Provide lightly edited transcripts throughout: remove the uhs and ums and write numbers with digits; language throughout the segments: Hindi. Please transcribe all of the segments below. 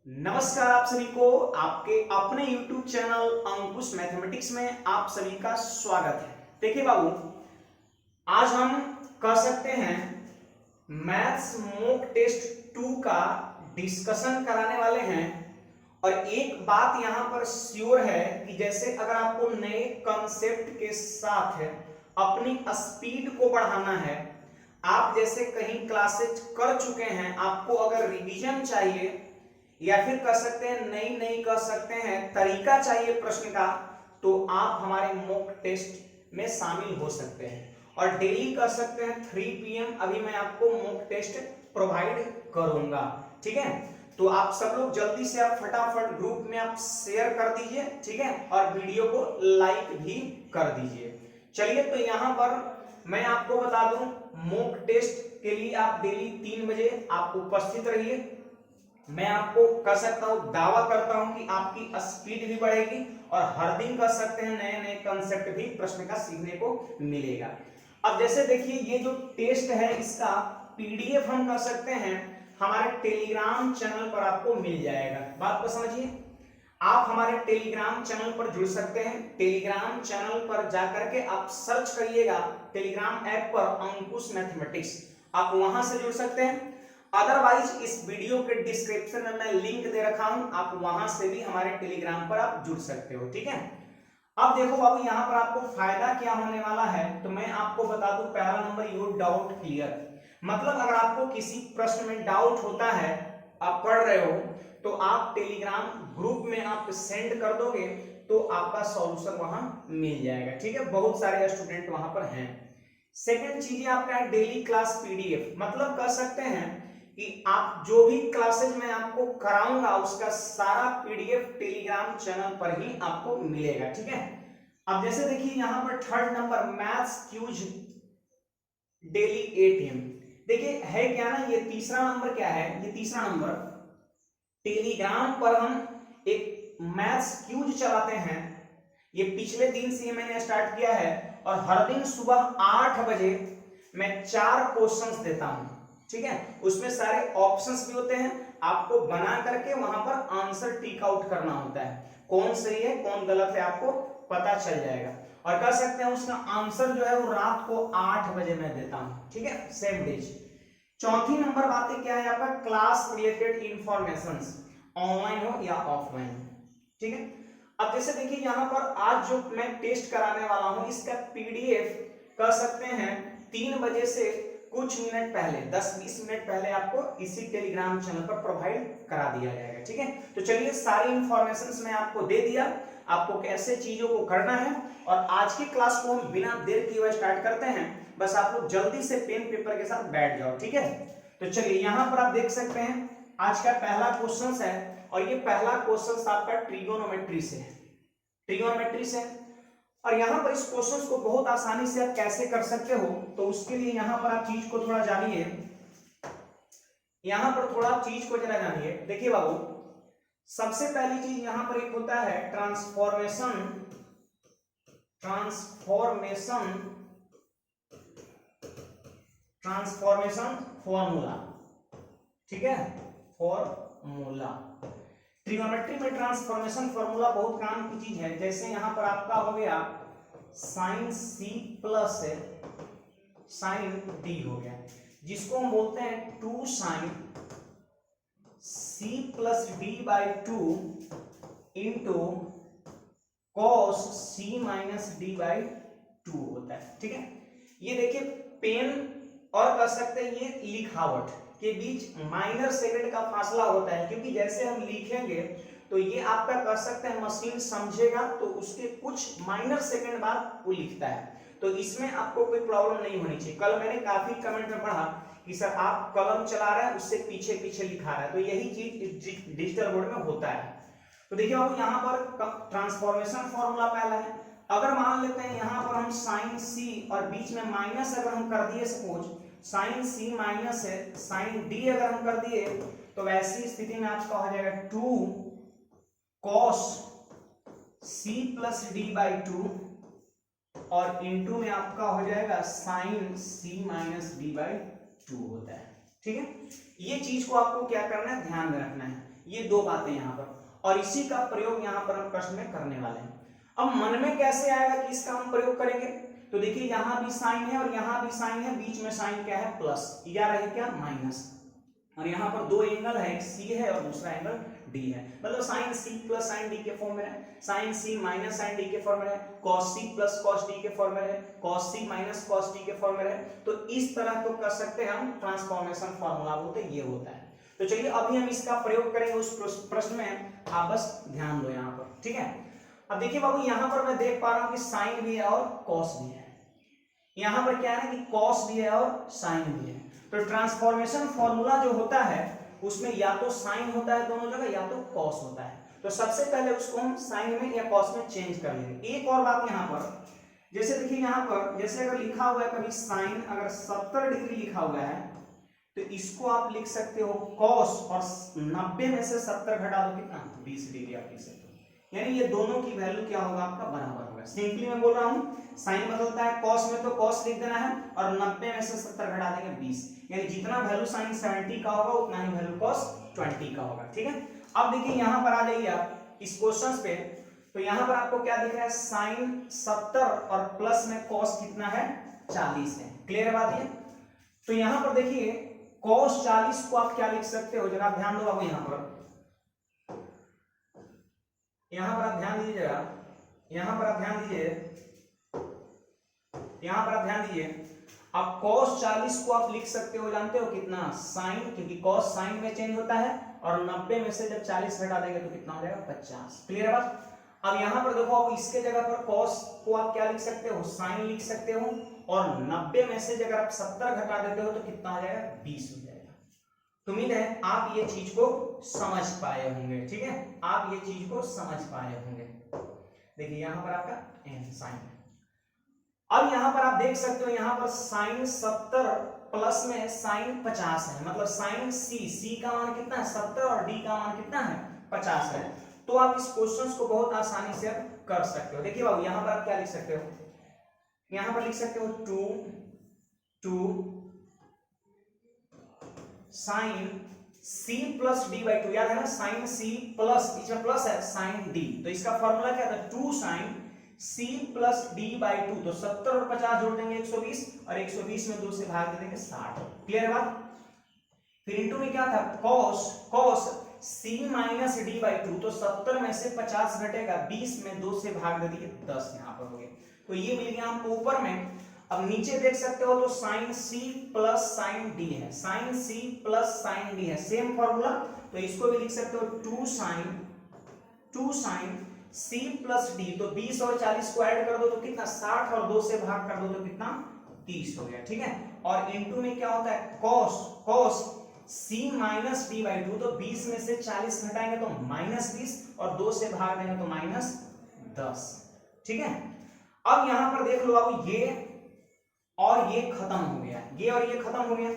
नमस्कार आप सभी को आपके अपने YouTube चैनल अंकुश मैथमेटिक्स में आप सभी का स्वागत है। देखिए बाबू, आज हम कर सकते हैं मैथ्स मॉक टेस्ट 2 का डिस्कशन कराने वाले हैं। और एक बात यहां पर श्योर है कि जैसे अगर आपको नए कंसेप्ट के साथ अपनी स्पीड को बढ़ाना है, आप जैसे कहीं क्लासेज कर चुके हैं, आपको अगर रिवीजन चाहिए या फिर कर सकते हैं नई कर सकते हैं तरीका चाहिए प्रश्न का, तो आप हमारे मॉक टेस्ट में शामिल हो सकते हैं और डेली कर सकते हैं 3 PM। अभी मैं आपको मॉक टेस्ट प्रोवाइड करूंगा, ठीक है। तो आप सब लोग जल्दी से आप फटाफट ग्रुप में आप शेयर कर दीजिए, ठीक है, और वीडियो को लाइक भी कर दीजिए। चलिए, तो यहां पर मैं आपको बता दूं, मॉक टेस्ट के लिए आप डेली 3 बजे आप उपस्थित रहिए। मैं आपको कर सकता हूं, दावा करता हूं कि आपकी स्पीड भी बढ़ेगी और हर दिन कर सकते हैं नए नए कंसेप्ट भी प्रश्न का सीखने को मिलेगा। अब जैसे देखिए, ये जो टेस्ट है इसका PDF हम कर सकते हैं हमारे टेलीग्राम चैनल पर, आपको मिल जाएगा। बात को समझिए, आप हमारे टेलीग्राम चैनल पर जुड़ सकते हैं। टेलीग्राम चैनल पर जाकर के आप सर्च करिएगा टेलीग्राम ऐप पर अंकुश मैथमेटिक्स, आप वहां से जुड़ सकते हैं। अदरवाइज इस वीडियो के डिस्क्रिप्शन में मैं लिंक दे रखा हूं, आप वहां से भी हमारे टेलीग्राम पर आप जुड़ सकते हो, ठीक है। अब देखो बाबू, यहां पर आपको फायदा क्या होने वाला है, तो मैं आपको बता दूं। पहला नंबर, योर डाउट क्लियर, मतलब अगर आपको किसी प्रश्न में डाउट होता है, आप पढ़ रहे हो, तो आप टेलीग्राम ग्रुप में आप सेंड कर दोगे तो आपका सॉल्यूशन वहां मिल जाएगा, ठीक है। बहुत सारे स्टूडेंट वहां पर हैं। सेकंड चीज आपका है डेली क्लास PDF, मतलब कर सकते हैं कि आप जो भी क्लासेज मैं आपको कराऊंगा उसका सारा PDF टेलीग्राम चैनल पर ही आपको मिलेगा, ठीक है। अब जैसे देखिए यहां पर third number, maths quiz daily 8 AM। देखिए है क्या ना, ये तीसरा नंबर क्या है, ये तीसरा नंबर टेलीग्राम पर हम एक मैथ्स क्यूज चलाते हैं। ये पिछले दिन से मैंने स्टार्ट किया है और हर दिन सुबह 8 बजे मैं 4 क्वेश्चंस देता हूं, ठीक है। उसमें सारे ऑप्शंस भी होते हैं, आपको बना करके वहां पर आंसर टिक आउट करना होता है, कौन सही है कौन गलत है आपको पता चल जाएगा। और कर सकते हैं उसका आंसर जो है वो रात को 8 बजे मैं देता हूं, ठीक है, सेम डेज। चौथी नंबर बातें क्या है आपका, क्लास रिलेटेड इंफॉर्मेशन, ऑनलाइन हो या ऑफलाइन, ठीक है। अब जैसे देखिए यहां पर आज जो मैं टेस्ट कराने वाला हूं, इसका PDF कर सकते हैं 3 बजे से कुछ मिनट पहले, 10-20 मिनट पहले आपको इसी टेलीग्राम चैनल पर प्रोवाइड करा दिया जाएगा, ठीक है। तो चलिए, सारी इंफॉर्मेशन मैं आपको दे दिया, आपको कैसे चीजों को करना है। और आज की क्लास को हम बिना देर किए हुए स्टार्ट करते हैं। बस आप लोग जल्दी से पेन पेपर के साथ बैठ जाओ, ठीक है। तो चलिए, यहां पर आप देख सकते हैं आज का पहला क्वेश्चन है, और ये पहला क्वेश्चन आपका ट्रिगोनोमेट्री से है, ट्रिगोनोमेट्री से। और यहां पर इस क्वेश्चन को बहुत आसानी से आप कैसे कर सकते हो, तो उसके लिए यहां पर आप चीज को थोड़ा जानिए, यहां पर थोड़ा चीज को जरा जानिए। देखिए बाबू, सबसे पहली चीज यहां पर एक होता है ट्रांसफॉर्मेशन फॉर्मूला, ठीक है, फॉर्मूला। ट्रिगोनोमेट्री में ट्रांसफॉर्मेशन फॉर्मूला बहुत काम की चीज है। जैसे यहां पर आपका हो गया sine C plus sine D हो गया, जिसको हम बोलते हैं 2 sine C plus D/2 into cos C minus D/2 होता है, ठीक है। ये देखिए पेन और कर सकते हैं ये लिखावट के बीच माइनर सेकंड का फासला होता है, क्योंकि जैसे हम लिखेंगे तो ये आपका कर सकते हैं मशीन समझेगा तो उसके कुछ माइनर सेकंड बाद वो लिखता है, तो इसमें आपको कोई प्रॉब्लम नहीं होनी चाहिए। कल मैंने काफी कमेंट में पढ़ा कि सर आप कलम चला रहे हैं उससे पीछे पीछे लिखा रहा है, तो यही चीज डिजिटल बोर्ड में होता है। तो देखिए अब यहाँ पर ट्रांसफॉर्मेशन फॉर्मूला पहला है। अगर मान लेते हैं यहाँ पर हम साइन C और बीच में माइनस अगर हम कर दिए, सपोज साइन C माइनस है साइन D अगर हम कर दिए, तो वैसी स्थिति में आपका हो जाएगा 2 cos C प्लस D/2 और इंटू में आपका हो जाएगा साइन C माइनस D/2 होता है, ठीक है। ये चीज को आपको क्या करना है, ध्यान में रखना है। ये दो बातें यहाँ पर, और इसी का प्रयोग यहाँ पर हम प्रश्न में करने वाले हैं। अब मन में कैसे आएगा कि इसका हम प्रयोग करेंगे, तो देखिए यहाँ भी साइन है और यहाँ भी साइन है, बीच में साइन क्या है प्लस, या रहे क्या माइनस, और यहाँ पर दो एंगल है, एक सी है और दूसरा एंगल डी है, मतलब sine C plus sine D के फॉर्म में है, sine C minus sine D के फॉर्म में है, cos C plus cos D के फॉर्म में है, cos C minus cos D के फॉर्म में है। तो इस तरह तो कर सकते हैं हम, ट्रांसफॉर्मेशन फार्मूला बोलते ये होता है। तो चलिए अभी हम इसका प्रयोग करेंगे उस प्रश्न में, आप बस ध्यान दो यहाँ पर, ठीक है। अब देखिए बाबू यहाँ पर मैं देख पा रहा हूँ कि साइन भी है और कॉस भी है, यहाँ पर क्या है कि कॉस भी है और साइन भी है। तो ट्रांसफॉर्मेशन फॉर्मूला जो होता है उसमें या तो साइन होता है दोनों जगह, या तो कॉस होता है। तो सबसे पहले उसको हम साइन में या कॉस में चेंज कर लेंगे। एक और बात यहाँ पर, जैसे देखिए यहाँ पर जैसे अगर लिखा हुआ है कभी साइन अगर 70 डिग्री लिखा हुआ है तो इसको आप लिख सकते हो कॉस, और 90 में से 70 घटा दो कितना 20 डिग्री आप लिख सकते हो, यानी ये दोनों की वैल्यू क्या होगा आपका बराबर होगा। सिंपली मैं बोल रहा हूँ, साइन बदलता है कॉस में तो कॉस लिख देना है, और 90 में से 70 घटा देंगे 20, यानी जितना वैल्यू साइन 70 का होगा उतना ही वैल्यू कॉस 20 का होगा, ठीक है। अब देखिए यहाँ पर आ जाइए आप इस क्वेश्चन पे, तो यहाँ पर आपको क्या दिख रहा है, साइन 70 और प्लस में कॉस कितना है 40 है, क्लियर बात ये। तो यहाँ पर देखिए कॉस 40 को आप क्या लिख सकते हो, जरा ध्यान दो बाबू, यहाँ पर आप ध्यान दीजिएगा, यहाँ पर आप ध्यान दीजिए, यहाँ पर आप ध्यान दीजिए। अब cos 40 को आप लिख सकते हो, जानते हो कितना, साइन, क्योंकि cos साइन में चेंज होता है, और 90 में से जब 40 घटा देंगे तो कितना हो जाएगा 50, क्लियर है बात। अब यहाँ पर देखो, अब इसके जगह पर cos को आप क्या लिख सकते हो, साइन लिख सकते हो, और 90 में से अगर आप 70 घटा देते हो तो कितना हो जाएगा 20 हो जाएगा। तो उम्मीद है आप ये चीज को समझ पाए होंगे, ठीक है, आप ये चीज को समझ पाए होंगे। देखिए यहाँ पर आपका n साइन, अब यहाँ पर आप देख सकते हो यहाँ पर साइन 70 प्लस में साइन 50 है, मतलब साइन सी का मान कितना है 70 और डी का मान कितना है 50 है। तो आप इस क्वेश्चन को बहुत आसानी से कर सकते हो। देखिए बाबू यहाँ पर आप क्या लिख सकते हो, यहाँ पर लिख सकते हो 2 sine c plus D by 2, याद है ना, साइन c प्लस, इसमें प्लस है साइन d, तो इसका फॉर्मूला क्या था 2 sine c plus D by 2, तो 70 और 50 जोड़ देंगे 120, और 120 में 2 से भाग दे देंगे 60, क्लियर है बात। फिर इंटू में क्या था cos c minus D by 2, तो 70 में से 50 घटेगा 20 में 2 से भाग दे दिए 10, यहाँ पर हो गया। तो ये मिल गया हमको ऊपर में। अब नीचे देख सकते हो तो sine c plus sine d है, sine c plus sine d है, सेम फॉर्मूला, तो इसको भी लिख सकते हो 2 साइन c प्लस d, तो 20 और 40 को ऐड कर दो तो कितना 60, और 2 से भाग कर दो तो कितना 30 हो गया, ठीक है। और इनटू में क्या होता है cos c minus D by 2, तो 20 में से 40 घटाएंगे तो माइनस 20, और 2 से भाग देंगे तो माइनस 10, ठीक है। अब यहां पर देख लो बाबू, ये और ये खत्म हो गया, ये और ये खत्म हो गया।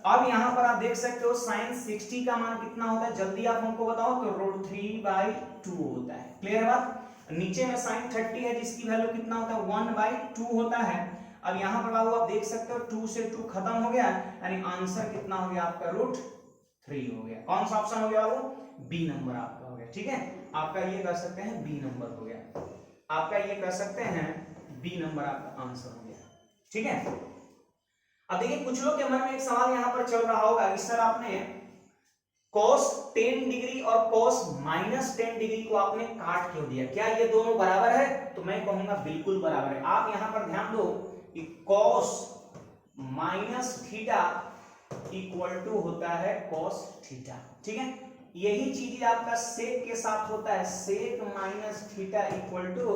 अब यहां पर आप देख सकते हो साइन 60 का मान कितना होता है, जल्दी आप हमको बताओ, तो √3/2 होता है, क्लियर बात। नीचे में साइन 30 है जिसकी वैल्यू कितना होता है 1/2 होता है। अब यहां पर बाबू आप देख सकते हो 2 से 2 खत्म हो गया, यानी आंसर कितना हो गया आपका √3 हो गया। कौन सा ऑप्शन हो गया बाबू, बी नंबर आपका हो गया, ठीक है। आपका ये कर सकते हैं बी नंबर हो गया, आपका ये कर सकते हैं बी नंबर आपका आंसर हो गया, ठीक है। अब देखिए कुछ लोग के मन में एक सवाल यहां पर चल रहा होगा कि सर आपने cos 10 डिग्री और cos माइनस 10 डिग्री को आपने काट क्यों दिया, क्या ये दोनों बराबर है, तो मैं कहूंगा बिल्कुल बराबर है। आप यहां पर ध्यान दो कि cos minus theta equal to होता है cos थीटा, ठीक है। यही चीज आपका सेक के साथ होता है, sec minus theta equal to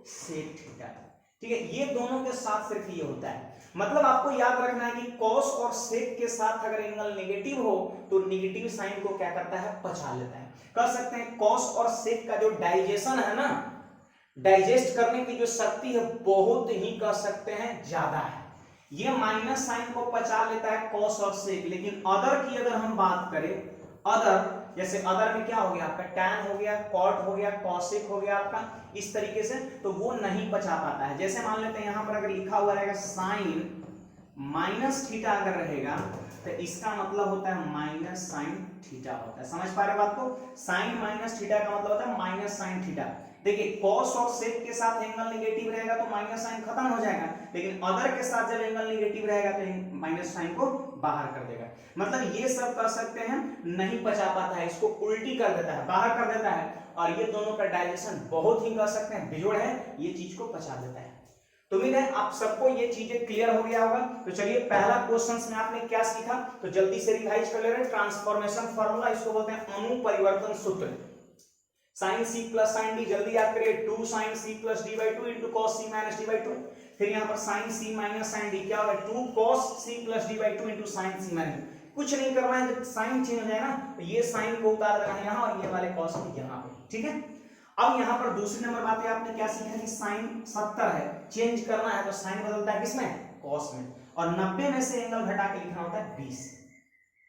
sec theta, ठीक है। ये दोनों के साथ सिर्फ ये होता है, मतलब आपको याद रखना है कि cos और sec के साथ अगर एंगल नेगेटिव हो तो नेगेटिव साइन को क्या करता है पचा लेता है। कर सकते हैं cos और sec का जो डाइजेशन है ना, डाइजेस्ट करने की जो शक्ति है बहुत ही कर सकते हैं ज्यादा है, ये माइनस साइन को पचा लेता है cos और sec। लेकिन अदर की अगर हम बात करें, अदर जैसे अदर में क्या हो गया आपका tan हो गया, cot हो गया, cosec हो गया आपका, इस तरीके से, तो वो नहीं पचा पाता है। जैसे मान लेते हैं यहाँ पर अगर लिखा हुआ रहेगा साइन माइनस थीटा अगर रहेगा तो इसका मतलब होता है माइनस साइन थीटा होता है। समझ पा रहे बात को? साइन माइनस थीटा का मतलब होता है माइनस साइन थीटा। देखिए कॉस और सेक के साथ एंगल नेगेटिव रहेगा तो माइनस साइन खत्म हो जाएगा, लेकिन अदर के साथ जब एंगल नेगेटिव रहेगा तो माइनस साइन को बाहर कर देगा। मतलब ये सब कर सकते हैं, नहीं पचा पाता है इसको उल्टी कर देता है, बाहर कर देता है, और ये दोनों का डाइजेशन बहुत ही कर सकते हैं, बिजोड़ है, ये चीज को पचा देता है। तो उम्मीद है आप सबको ये चीजें क्लियर हो गया होगा। तो चलिए पहला क्वेश्चन में आपने क्या सीखा तो जल्दी से रिवाइज कर ले रहे हैं। ट्रांसफॉर्मेशन फार्मूला, इसको बोलते हैं अनुपरिवर्तन सूत्र। Sine C plus sine D, जल्दी याद करिए, 2 sine C plus D by 2 into cos C minus D by 2। फिर यहाँ पर sine C minus sine D क्या होगा, 2 cos C plus D by 2 into sine C minus. कुछ नहीं करना है, जब साइन चेंज हो जाए ना तो ये साइन को उतार देना है यहाँ और ये वाले कॉस को यहाँ पे, ठीक है। अब यहाँ पर दूसरी नंबर बात है, आपने क्या सीखा कि साइन 70 है, चेंज करना है तो साइन बदलता है किसमें, कॉस में, और 90 में से एंगल घटा के लिखना होता है 20।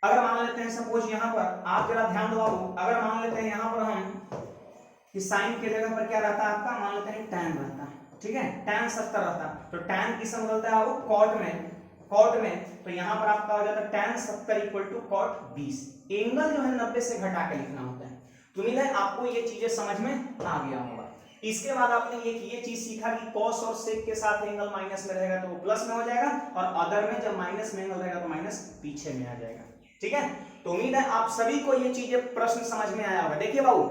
अगर मान लेते हैं सपोज यहाँ पर आप जरा ध्यान दो बाबू, अगर मान लेते हैं यहाँ पर हम कि साइन के जगह पर क्या रहता है आपका, मान लेते हैं tan रहता है, ठीक है, tan 70 रहता है, तो tan किस में बदलता है वो कॉट में, कॉट में, तो यहाँ पर आपका हो जाता है tan 70 equal to cot 20। Angle जो है 90 से घटा के लिखना होता है। तो उम्मीद है आपको ये चीजें समझ में आ गया होगा। इसके बाद आपने ये चीज सीखा कि कॉस और सेक के साथ एंगल माइनस में रहेगा तो वो प्लस में हो जाएगा, और अदर में जब माइनस में एंगल रहेगा तो माइनस पीछे में आ जाएगा, ठीक है। तो उम्मीद है आप सभी को ये चीजें प्रश्न समझ में आया होगा। देखिए बाबू,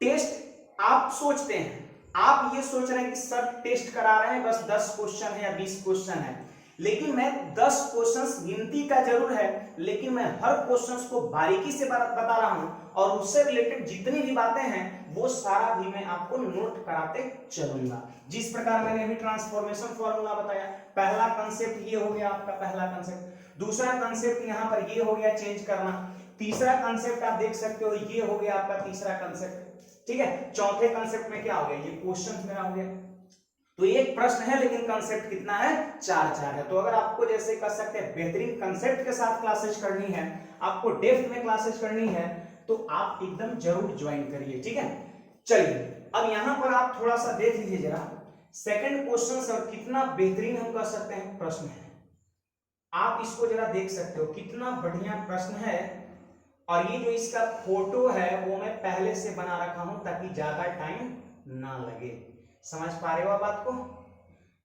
टेस्ट आप सोचते हैं, आप ये सोच रहे हैं कि सर टेस्ट करा रहे हैं बस 10 क्वेश्चन है या 20 क्वेश्चन है, लेकिन मैं 10 क्वेश्चंस गिनती का जरूर है, लेकिन मैं हर क्वेश्चंस को बारीकी से बता रहा हूं, और उससे रिलेटेड जितनी भी बातें हैं वो सारा भी मैं आपको नोट कराते चलूंगा। जिस प्रकार मैंने अभी ट्रांसफॉर्मेशन फॉर्मूला बताया, पहला कंसेप्ट ये हो गया आपका पहला कंसेप्ट, दूसरा कंसेप्ट यहाँ पर ये हो गया चेंज करना, तीसरा कंसेप्ट आप देख सकते हो ये हो गया आपका तीसरा कंसेप्ट, ठीक है। चौथे कंसेप्ट में क्या हो गया, ये क्वेश्चन मेरा हो गया। तो एक प्रश्न है लेकिन कंसेप्ट कितना है, 4 है। तो अगर आपको जैसे कर सकते हैं बेहतरीन कंसेप्ट के साथ क्लासेस करनी है, आपको डेप्थ में क्लासेस करनी है, तो आप एकदम जरूर ज्वाइन करिए, ठीक है। चलिए अब यहां पर आप थोड़ा सा देख लीजिए जरा, सेकंड क्वेश्चन सर कितना बेहतरीन हम कर सकते हैं प्रश्न है, आप इसको जरा देख सकते हो कितना बढ़िया प्रश्न है। और ये जो इसका फोटो है वो मैं पहले से बना रखा हूं ताकि ज्यादा टाइम ना लगे। समझ पा रहे हो बात को,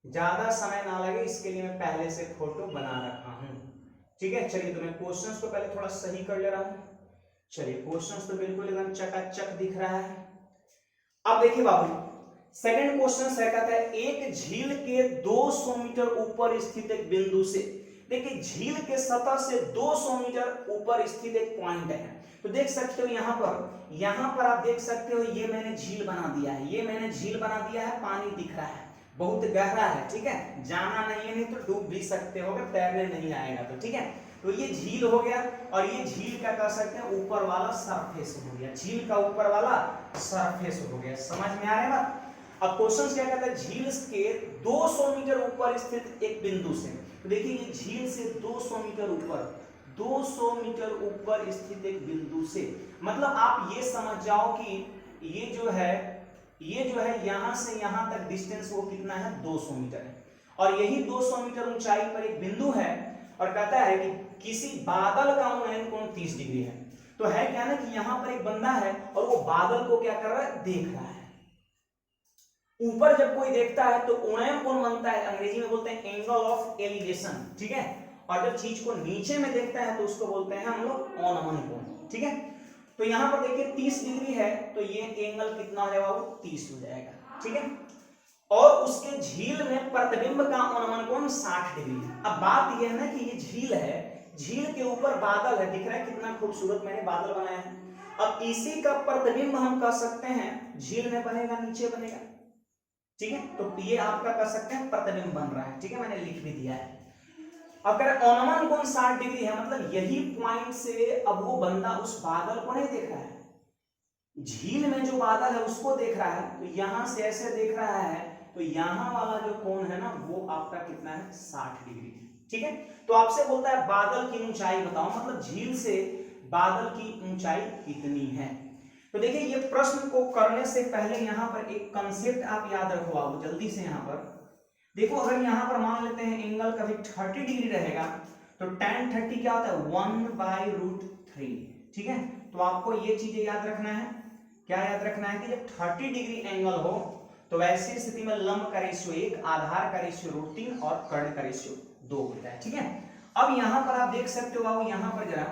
ज्यादा समय ना लगे इसके लिए मैं पहले से फोटो बना रखा हूं, ठीक है। चलिए तो मैं क्वेश्चंस को पहले थोड़ा सही कर ले रहा हूं। चलिए क्वेश्चंस तो बिल्कुल एकदम चकाचक दिख रहा है। अब देखिए बाबू, सेकंड क्वेश्चन है, कहता है एक झील के 200 मीटर ऊपर स्थित एक बिंदु से, देखिए झील के सतह से 200 मीटर ऊपर स्थित एक पॉइंट है। तो देख सकते हो यहाँ पर आप देख सकते हो ये मैंने झील बना दिया है, ये मैंने झील बना दिया है, पानी दिख रहा है, बहुत गहरा है, ठीक है, जाना नहीं है, नहीं तो डूब भी सकते हो अगर तैरने नहीं आएगा तो, ठीक है। तो ये झील हो गया, और ये झील क्या कर सकते हैं, ऊपर वाला सरफेस हो गया, झील का ऊपर वाला सरफेस हो गया। समझ में आ रहा है बात। अब क्वेश्चन क्या कहता है, झील के 200 मीटर ऊपर स्थित एक बिंदु से, तो देखिए ये झील से 200 मीटर ऊपर, 200 मीटर ऊपर स्थित एक बिंदु से, मतलब आप ये समझ जाओ कि ये जो है यहां से यहां तक डिस्टेंस वो कितना है, 200 मीटर है, और यही 200 मीटर ऊंचाई पर एक बिंदु है, और कहता है कि किसी बादल का उन्नयन कोण 30 डिग्री है। तो है क्या ना कि यहां पर एक बंदा है और वो बादल को क्या कर रहा है, देख रहा है। ऊपर जब कोई देखता है तो उन्नयन कोण बनता है, अंग्रेजी में बोलते हैं एंगल ऑफ एलिवेशन, ठीक है। और जब चीज को नीचे में देखता है तो उसको बोलते हैं हम लोग अवनमन कोण, ठीक है। तो यहाँ पर देखिए 30 डिग्री है, तो ये एंगल कितना हो जाएगा, वो 30 हो जाएगा, ठीक है। और उसके झील में प्रतिबिंब का अवनमन कोण 60 डिग्री है। अब बात यह है ना कि ये झील है, झील के ऊपर बादल है, दिख रहा है कितना खूबसूरत मैंने बादल बनाया है। अब इसी का प्रतिबिंब हम कर सकते हैं, झील में बनेगा, नीचे बनेगा, ठीक है। तो ये आपका कर सकते हैं प्रतिबिंब बन रहा है, ठीक है, मैंने लिख भी दिया है। अगर अवनमन कोण 60 डिग्री है, मतलब यही पॉइंट से अब वो बंदा उस बादल को नहीं देख रहा है, झील में जो बादल है उसको देख रहा है, तो यहां से ऐसे देख रहा है, तो यहां वाला जो कोण है ना वो आपका कितना है, 60 डिग्री, ठीक है। तो आपसे बोलता है बादल की ऊंचाई बताओ, मतलब झील से बादल की ऊंचाई कितनी है। तो देखिए ये प्रश्न को करने से पहले यहाँ पर एक कंसेप्ट आप याद रखो आओ जल्दी से। यहाँ पर देखो, अगर यहाँ पर मान लेते हैं एंगल कभी 30 डिग्री रहेगा, तो tan 30 क्या होता है 1/√3। ठीक है, तो आपको ये चीजें याद रखना है। क्या याद रखना है कि जब 30 डिग्री एंगल हो तो वैसी स्थिति में लंब का रेशियो 1, आधार का रेशियो √3 और कर्ण का रेशियो 2 होता है। ठीक है, अब यहां पर आप देख सकते हो बाबू, यहां पर जरा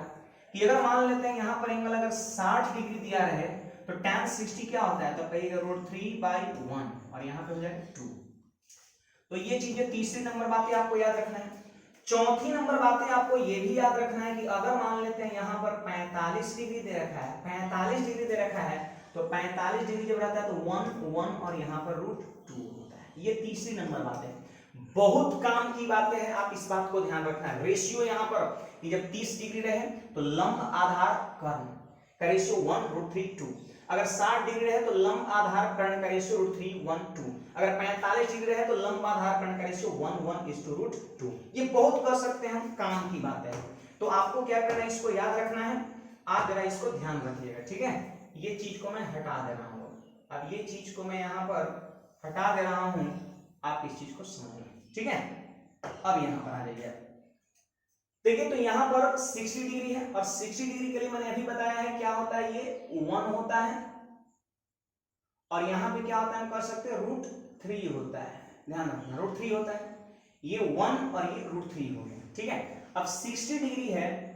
कि अगर मान लेते हैं यहां पर एंगल अगर 60 डिग्री दिया रहे तो tan 60 क्या होता है, तो कहिएगा √3/1 और यहां पे हो जाएगा 2। तो ये चीजें तीसरी नंबर बातें आपको याद रखना है। चौथी नंबर बातें आपको ये भी याद रखना है कि अगर मान लेते हैं यहाँ पर 45 डिग्री दे रखा है, 45 डिग्री दे रखा है, तो 45 डिग्री जब रहता है तो 1 1 और यहाँ पर √2 होता है। ये तीसरी नंबर बात है, बहुत काम की बातें हैं, आप इस बात को ध्यान रखना है। रेशियो यहाँ पर कि जब 30 डिग्री रहे तो लंब आधार कर्ण का रेशियो 1√3:2, अगर 60 डिग्री रहे तो लंब आधार कर्ण का रेशियो √3:1:2, अगर 45 डिग्री रहे तो लंब आधार कर्ण का रेशियो 1:1:√2। ये बहुत कर सकते हैं हम, काम की बात है। तो आपको क्या करना है, इसको याद रखना है, आप जरा इसको ध्यान रखिएगा। ठीक है, ये चीज को मैं हटा दे रहा हूं, अब ये चीज को मैं यहाँ पर हटा दे रहा हूं, आप इस चीज को समझना। ठीक है, अब यहाँ पर आ जाइए, देखिए तो यहाँ पर 60 डिग्री है और 60 डिग्री के लिए मैंने अभी बताया है क्या होता है, ये 1 होता है और यहाँ पे क्या होता है, हम कर सकते हैं √3 होता है, ध्यान रखना √3 होता है, ये 1 और ये √3 हो गया। ठीक है, अब 60 डिग्री है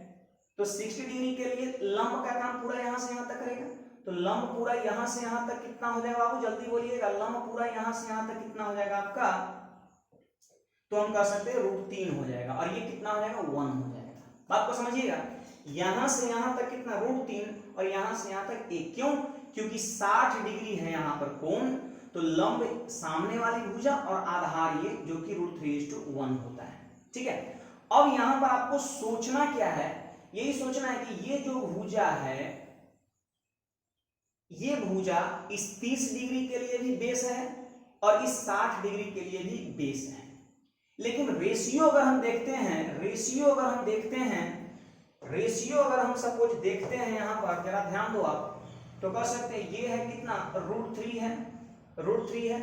तो 60 डिग्री के लिए लंब का काम पूरा यहाँ से यहाँ तक रहेगा, तो लंब पूरा यहाँ से यहाँ तक कितना हो जाएगा बाबू, जल्दी बोलिएगा, लंब पूरा यहाँ से यहाँ तक कितना हो जाएगा आपका, तो हम कह सकते हैं √3 हो जाएगा और ये कितना हो जाएगा 1 हो जाएगा। बात को समझिएगा, यहां से यहां तक कितना √3 और यहां से यहां तक 1, क्यों, क्योंकि 60 डिग्री है यहां पर कोण, तो लंब सामने वाली भुजा और आधार ये जो कि √3:1 होता है। ठीक है, अब यहां पर आपको सोचना क्या है, यही सोचना है कि ये जो भुजा है, ये भुजा इस 30 डिग्री के लिए भी बेस है और इस 60 डिग्री के लिए भी बेस है, लेकिन रेशियो अगर हम देखते हैं, रेशियो अगर हम सपोज देखते हैं यहाँ पर, जरा ध्यान दो आप, तो कह सकते हैं ये है कितना √3 है, √3 है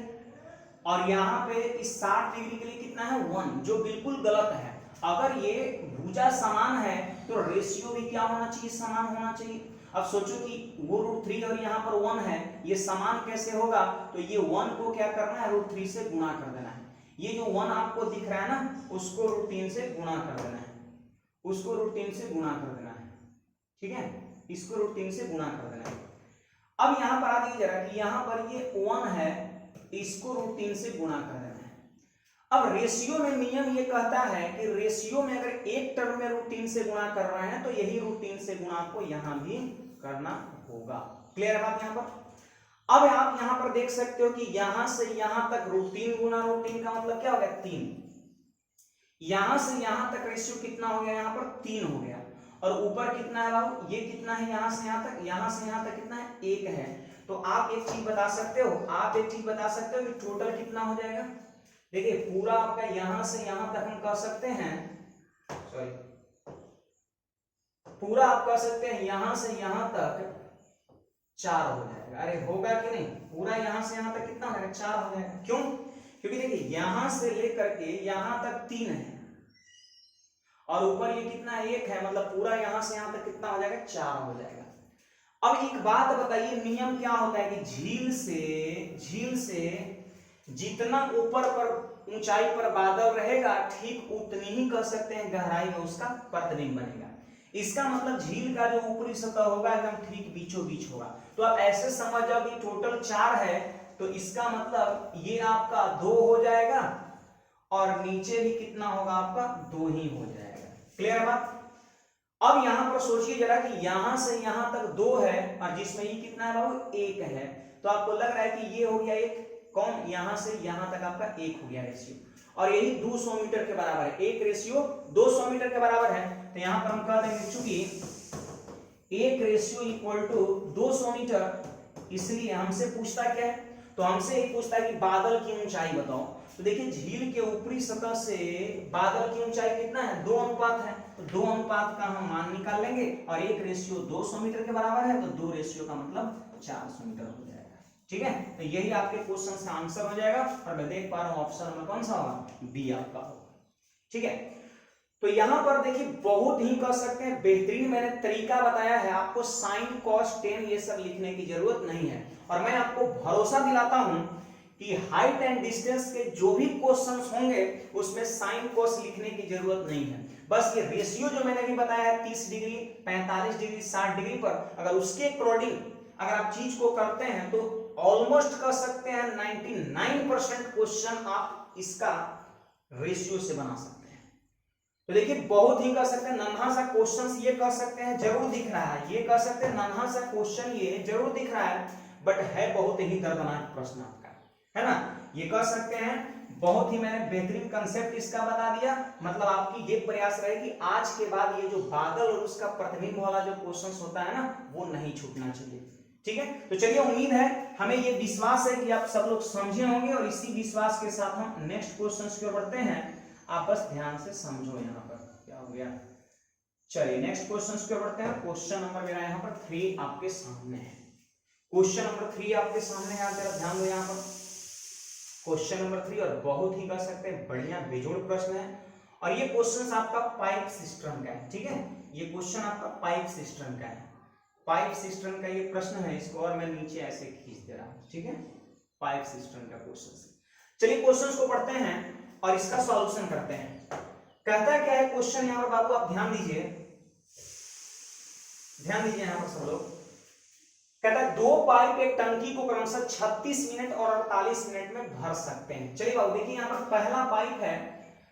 और यहाँ पे इस 60 डिग्री के लिए कितना है 1, जो बिल्कुल गलत है। अगर ये भुजा समान है तो रेशियो भी क्या होना चाहिए, समान होना चाहिए। अब सोचो कि वो √3 और यहाँ पर 1 है, ये समान कैसे होगा, तो ये 1 को क्या करना है, √3 से गुणा कर देना है। ये जो 1 आपको दिख रहा है ना, उसको √3 से गुणा कर देना है, उसको √3 से गुणा कर देना है। ठीक है, इसको √3 से गुणा कर देना है। अब यहां पर आ जाइए जरा कि यहां पर ये 1 है, इसको √3 से गुणा कर देना है। अब रेशियो में नियम ये कहता है कि रेशियो में अगर एक टर्म में √3 से गुणा कर रहे हैं तो यही √3 से गुणा आपको यहां भी करना होगा। क्लियर है बात यहां पर? अब आप यहां पर देख सकते हो कि यहां से यहां तक √3 गुना √3 का मतलब क्या हो गया 3, यहां से यहां तक रेशियो कितना हो गया, यहां पर 3 हो गया, और ऊपर कितना है बाबू, ये कितना है, यहां से यहां तक, यहां से यहां तक कितना है 1 है। तो आप एक चीज बता सकते हो, कि टोटल कितना हो जाएगा। देखिए पूरा आपका यहां से यहां तक हम कह सकते हैं, सॉरी पूरा आप कह सकते हैं यहां से यहां तक 4 हो जाएगा। अरे होगा कि नहीं, पूरा यहां से यहां तक कितना हो जाएगा 4 हो जाएगा। क्यों, क्योंकि देखिए यहां से लेकर के यहां तक 3 है और ऊपर ये कितना 1 है, मतलब पूरा यहां से यहां तक कितना हो जाएगा 4 हो जाएगा। अब एक बात बताइए, नियम क्या होता है कि झील से जितना ऊपर पर ऊंचाई पर बादल रहेगा, ठीक उतनी ही कह सकते हैं गहराई में उसका प्रतिबिंब बनेगा। इसका मतलब झील का जो ऊपरी सतह होगा एकदम ठीक बीचों बीच होगा। तो आप ऐसे समझ जाओ कि टोटल 4 है, तो इसका मतलब ये आपका 2 हो जाएगा और नीचे भी कितना होगा आपका 2 ही हो जाएगा। क्लियर बात? अब यहां पर सोचिए जरा कि यहां से यहां तक 2 है और जिसमें ये कितना है बाबू 1 है, तो आपको लग रहा है कि ये हो गया 1, कौन, यहां से यहां तक आपका 1 हो गया रेशियो, और यही 200 मीटर के बराबर है। 1 रेशियो 200 मीटर के बराबर है, तो यहां पर हम कह देंगे चूंकि 1 रेशियो इक्वल टू 200 मीटर, इसलिए हमसे पूछता क्या है, तो हमसे एक पूछता है कि बादल की ऊंचाई बताओ। तो देखिए झील के ऊपरी सतह से बादल की ऊंचाई कितना है, 2 अनुपात है, तो 2 अनुपात का हम मान निकाल लेंगे, और 1 रेशियो 200 मीटर के बराबर है, तो 2 रेशियो का मतलब 400 मीटर हो जाएगा। ठीक है, तो यही आपके क्वेश्चन का आंसर हो जाएगा, और मैं देख पा रहा हूं ऑप्शन नंबर कौन सा होगा, बी आपका होगा। ठीक है, तो यहां पर देखिए बहुत ही कर सकते हैं बेहतरीन मैंने तरीका बताया है, आपको साइन कॉस टेन ये सब लिखने की जरूरत नहीं है। और मैं आपको भरोसा दिलाता हूं कि हाइट एंड डिस्टेंस के जो भी क्वेश्चंस होंगे उसमें साइन कॉस लिखने की जरूरत नहीं है। बस ये रेशियो जो मैंने भी बताया है 30 डिग्री 45 डिग्री 60 डिग्री पर, अगर उसके अकॉर्डिंग अगर आप चीज को करते हैं तो ऑलमोस्ट कर सकते हैं 99% क्वेश्चन आप इसका रेशियो से बना सकते हैं। तो देखिए बहुत ही कर सकते हैं, नन्हा सा क्वेश्चन ये कर सकते हैं जरूर दिख रहा है, ये कर सकते हैं नन्हा सा क्वेश्चन ये जरूर दिख रहा है, बट है बहुत ही दर्दनाक प्रश्न आपका, है ना। ये कर सकते हैं, बहुत ही मैंने बेहतरीन कंसेप्ट इसका बता दिया। मतलब आपकी ये प्रयास रहे कि आज के बाद ये जो बादल और उसका प्रतिबिंब वाला जो क्वेश्चन होता है ना वो नहीं छूटना चाहिए, ठीक है। तो चलिए उम्मीद है, हमें ये विश्वास है कि आप सब लोग समझे होंगे और इसी विश्वास के साथ हम नेक्स्ट क्वेश्चन की ओर बढ़ते हैं। आप बस ध्यान से समझो यहाँ पर क्या हो गया। चलिए नेक्स्ट क्वेश्चन की ओर बढ़ते हैं। क्वेश्चन नंबर मेरा यहाँ पर 3 आपके सामने है। क्वेश्चन नंबर 3 आपके सामने है, जरा ध्यान दो यहाँ पर। क्वेश्चन नंबर 3 और बहुत ही कर सकते हैं बढ़िया बेजोड़ प्रश्न है, और ये क्वेश्चन आपका पाइप सिस्टम का है, ठीक है। ये क्वेश्चन आपका पाइप सिस्टम का है, पाइप सिस्टम का ये प्रश्न है। इसको और मैं नीचे ऐसे खींच दे रहा हूं, ठीक है। पाइप सिस्टम का क्वेश्चन। चलिए क्वेश्चन को पढ़ते हैं और इसका सॉल्यूशन करते हैं। कहता है क्या है क्वेश्चन यहाँ पर बाबू, आप ध्यान दीजिए, ध्यान दीजिए यहाँ पर सब लोग। कहता है 2 पाइप एक टंकी को क्रमशः 36 मिनट और 48 मिनट में भर सकते हैं। चलिए बाबू देखिए यहाँ पर पहला पाइप है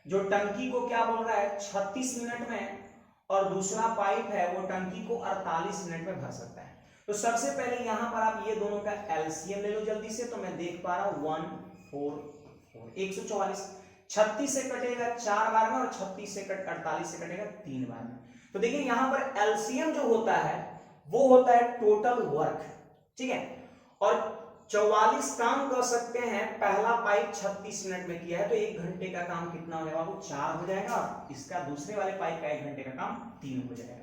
जो टंकी को क्या बोल रहा है 36 मिनट में, और दूसरा पाइप है वो टंकी को 48 मिनट में भर सकता है। तो सबसे पहले यहाँ पर आप ये दोनों का एलसीएम ले लो जल्दी से। तो मैं देख पा रहा हूँ 144 144, 36 से कटेगा 4 बार में और 36 से 48 से कटेगा 3 बार में। तो देखिए यहाँ पर एलसीएम जो होता है वो होता है टोटल वर्क, ठीक है। और 44 काम कर सकते हैं, पहला पाइप 36 मिनट में किया है तो 1 घंटे का काम कितना हो जाएगा, वो 4 हो जाएगा, और इसका दूसरे वाले पाइप का 1 घंटे का काम 3 हो जाएगा।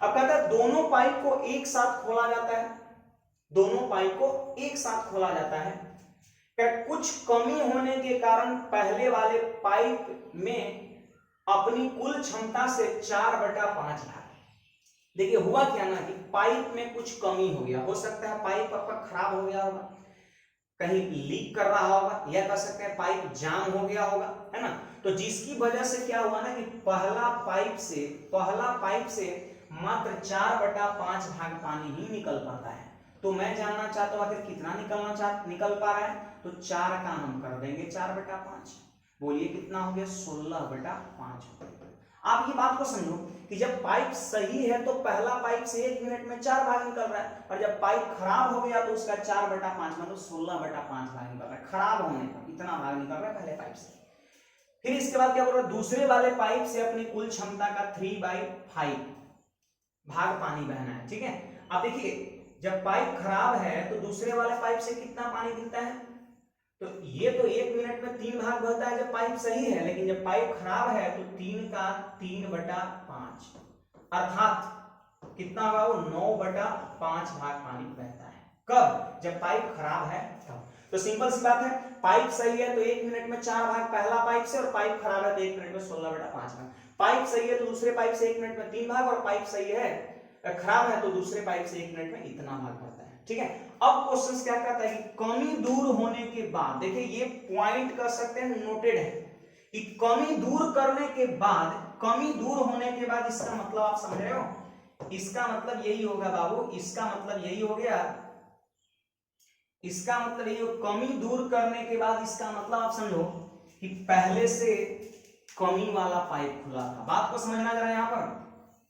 अब कहता है दोनों पाइप को एक साथ खोला जाता है, दोनों पाइप को एक साथ खोला जाता है। कुछ कमी होने के कारण पहले वाले पाइप में अपनी कुल क्षमता से 4/5 भाग। देखिए हुआ क्या ना कि पाइप में कुछ कमी हो गया, हो सकता है पाइप आपका खराब हो गया होगा, कहीं लीक कर रहा होगा, या कह सकते हैं पाइप जाम हो गया होगा, है ना। तो जिसकी वजह से क्या हुआ ना कि पहला पाइप से मात्र 4/5 भाग पानी ही निकल पाता है। तो मैं जानना चाहता हूं आखिर कितना निकल पा रहा है, तो 4 का हम कर देंगे 4/5। बोलिए कितना हो गया 16/5। आप ये बात को समझो कि जब पाइप सही है तो पहला पाइप से 1 मिनट में 4 भाग निकल रहा है, और जब पाइप खराब हो गया तो उसका 4/5 मतलब 16/5 भाग निकल रहा है। खराब होने का इतना भाग निकल रहा है पहले पाइप से। फिर इसके बाद क्या बोल रहा है, दूसरे वाले पाइप से अपनी कुल क्षमता का 3/5 भाग पानी बहना है, ठीक है। अब देखिए जब पाइप खराब है तो दूसरे वाले पाइप से कितना पानी गिरता है, तो ये तो 1 मिनट में 3 भाग बहता है जब पाइप सही है, लेकिन जब पाइप खराब है तो 3 का 3/5 अर्थात कितना होगा वो 9/5 भाग पानी बहता है। कब, जब पाइप खराब है तब। तो सिंपल सी बात है, पाइप सही है तो 1 मिनट में 4 भाग पहला पाइप से, और पाइप खराब है तो 1 मिनट में 16/5 भाग। पाइप सही है तो दूसरे पाइप से 1 मिनट में 3 भाग, और पाइप सही है खराब है तो दूसरे पाइप से 1 मिनट में इतना भाग भरता है, ठीक है। अब क्वेश्चन क्या कहता है कि कमी दूर होने के बाद, देखिए ये पॉइंट कर सकते हैं नोटेड है कि कमी दूर करने के बाद, कमी दूर होने के बाद इसका मतलब आप समझ रहे हो, इसका मतलब यही होगा बाबू, इसका मतलब यही हो गया, इसका मतलब यही हो, कमी दूर करने के बाद इसका मतलब आप समझो कि पहले से कमी वाला पाइप खुला था। बात को समझना जरा यहाँ पर,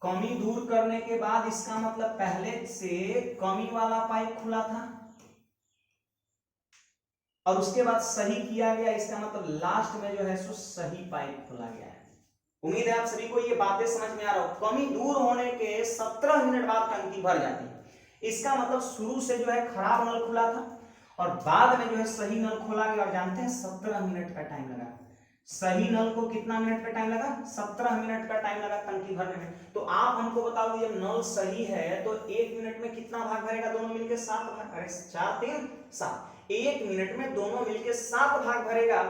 कमी दूर करने के बाद इसका मतलब पहले से कमी वाला पाइप खुला था और उसके बाद सही किया गया, इसका मतलब लास्ट में जो है सो सही पाइप खुला गया है। उम्मीद है आप सभी को ये बातें समझ में आ रहा हो। कमी दूर होने के 17 मिनट बाद टंकी भर जाती है, इसका मतलब शुरू से जो है खराब नल खुला था और बाद में जो है सही नल खोला गया, और जानते हैं 17 मिनट का टाइम लगा। सही नल को कितना मिनट का टाइम लगा, 17 मिनट का टाइम लगा टंकी भरने में। तो आप हमको बताओ जब नल सही है तो 1 मिनट में कितना भाग भरेगा, दोनों मिलके 7 भाग, अरे 4 3 7, 1 मिनट में दोनों मिलके 7 भाग भरेगा,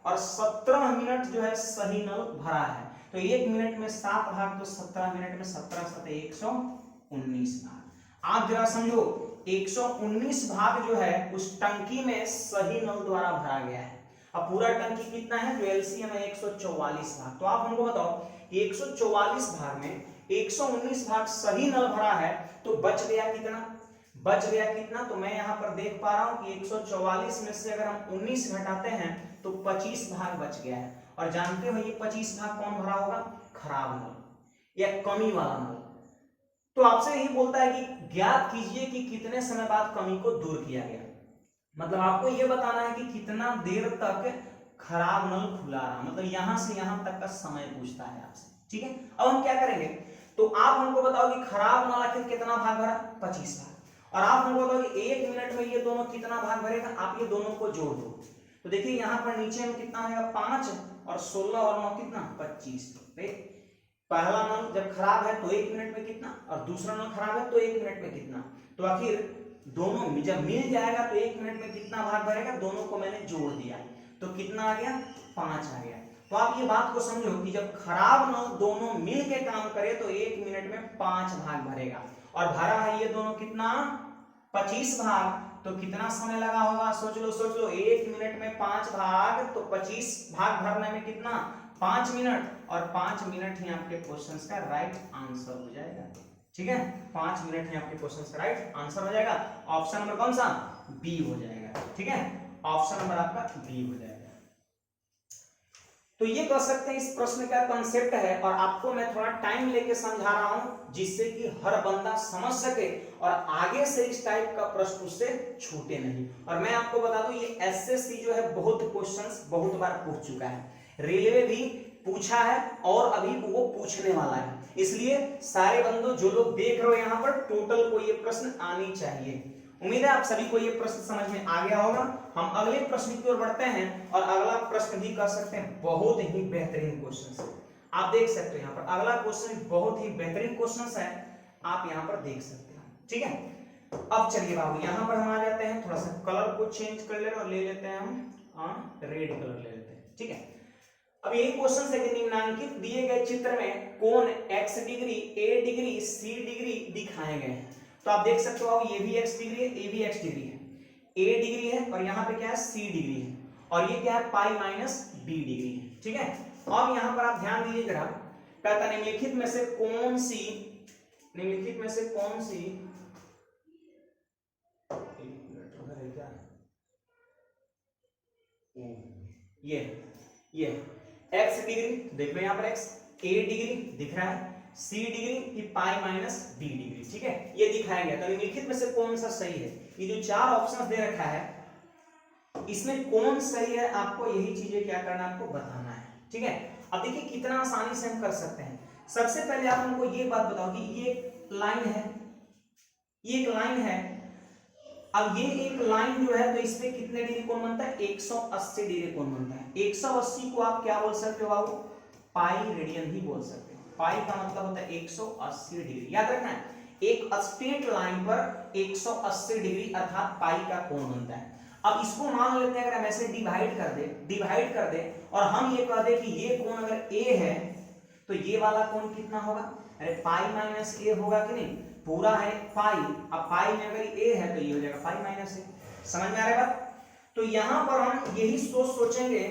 और 17 मिनट जो है सही नल भरा है। तो 1 मिनट में 7 भाग तो 17 मिनट में 17 7 119 भाग। आप जरा समझो 119 भाग जो है उस टंकी में सही नल द्वारा भरा गया है। अब पूरा टंकी कितना है, जो एलसीएम है 144 भाग। तो आप हमको बताओ कि 144 भाग में 119 भाग सही नल भरा है, तो बच गया कितना, बच गया कितना। तो मैं यहाँ पर देख पा रहा हूँ कि 144 में से अगर हम 19 घटाते हैं तो 25 भाग बच गया है। और जानते हो ये 25 भाग कौन भरा होगा, खराब नल या कमी वाला नल। तो आपसे यही बोलता है कि ज्ञात कीजिए कि कितने समय बाद कमी को दूर किया गया। मतलब आपको यह बताना है कि कितना देर तक खराब नल खुला रहा, मतलब यहां से यहां तक का समय पूछता है आपसे। ठीक है, अब हम क्या करेंगे, तो आप हमको बताओ कि खराब नल आखिर कितना भाग भरा, 25 भाग। और आप हमको बताओ कि 1 मिनट में ये दोनों कितना भाग भरेगा, आप ये दोनों को जोड़ दो। तो देखिए यहाँ पर नीचे में कितना आएगा, 5 और 16 और 9 कितना, 25। पहला नल जब खराब है तो 1 मिनट में कितना, और दूसरा नल खराब है तो 1 मिनट में कितना। तो आखिर दोनों जब मिल जाएगा तो 1 मिनट में कितना भाग भरेगा, दोनों को मैंने जोड़ दिया तो कितना आ गया, 5 आ गया। तो आप ये बात को समझो कि जब खराब नल दोनों मिल के काम करे तो 1 मिनट में 5 भाग भरेगा, और भरा है ये दोनों कितना, 25 भाग। तो कितना समय लगा होगा, सोच लो 1 मिनट में 5 भाग, तो 25 भाग भरने में कितना, 5 मिनट। और 5 मिनट ही आपके क्वेश्चन का राइट आंसर हो जाएगा। ठीक है, 5 मिनट ही आपके क्वेश्चन का राइट आंसर हो जाएगा। ऑप्शन नंबर कौन सा, बी हो जाएगा। ठीक है, ऑप्शन नंबर आपका बी हो जाएगा। तो ये कह सकते हैं इस प्रश्न का कॉन्सेप्ट है, और आपको मैं थोड़ा टाइम लेके समझा रहा हूं जिससे कि हर बंदा समझ सके और आगे से इस टाइप का प्रश्न उससे छूटे नहीं। और मैं आपको बता दूं ये एसएससी जो है बहुत क्वेश्चंस बहुत बार पूछ चुका है, रेलवे भी पूछा है और अभी वो पूछने वाला है। इसलिए सारे बंदों जो लोग देख रहे हो यहाँ पर, टोटल को ये प्रश्न आनी चाहिए। उम्मीद है आप सभी को ये प्रश्न समझ में आ गया होगा। हम अगले प्रश्न की ओर बढ़ते हैं, और अगला प्रश्न भी कर सकते हैं बहुत ही बेहतरीन क्वेश्चन है। आप देख सकते हो यहाँ पर अगला क्वेश्चन बहुत ही बेहतरीन क्वेश्चन है, आप यहाँ पर देख सकते हैं। ठीक है, अब चलिए बाबू यहाँ पर हम आ जाते हैं, थोड़ा सा कलर को चेंज कर ले और ले लेते हैं हम रेड कलर ले लेते हैं। ठीक है, अब यही क्वेश्चन है कि निम्नलिखित दिए गए चित्र में कोण x degree, a degree, c degree दिखाए गए हैं। तो आप देख सकते हो ये भी x डिग्री है, ये भी x डिग्री है, a डिग्री है और यहाँ पे क्या है, c डिग्री है, और ये क्या है, पाई माइनस b डिग्री है। ठीक है, अब यहाँ पर आप ध्यान दीजिए जरा, कहता निम्नलिखित में से कौन सी, निम्नलिखित में से कौन सी, ये x डिग्री देख लो यहाँ पर x, a डिग्री दिख रहा है, c डिग्री की पाई माइनस b डिग्री। ठीक है, ये दिखाया गया। तो निम्नलिखित में से कौन सा सही है, ये जो 4 ऑप्शन दे रखा है इसमें कौन सही है, आपको यही चीजें क्या करना है, आपको बताना है। ठीक है, अब देखिए कितना आसानी से हम कर सकते हैं। सबसे पहले आप हमको ये बात बताओ कि ये लाइन है, ये एक लाइन है। अब ये एक लाइन जो है तो इसमें कितने डिग्री कोण बनता है, 180 डिग्री कोण बनता है। 180 को आप क्या बोल सकते हो बाबू, पाई रेडियन ही बोल सकते हो। पाई का मतलब होता है 180 डिग्री। याद रखना है, एक स्ट्रेट लाइन पर 180 डिग्री अर्थात पाई का कोण बनता है। अब इसको मान लेते हैं, अगर हम ऐसे डिवाइड कर दे और हम ये कह दे कि ये कोण अगर a है तो ये वाला कोण कितना होगा, अरे पाई माइनस a होगा कि नहीं, पूरा है पाई। अब पाई में अगर a है तो ये हो जाएगा पाई माइनस a। समझ में आ रहा है बात। तो यहां पर हम यही सोचेंगे,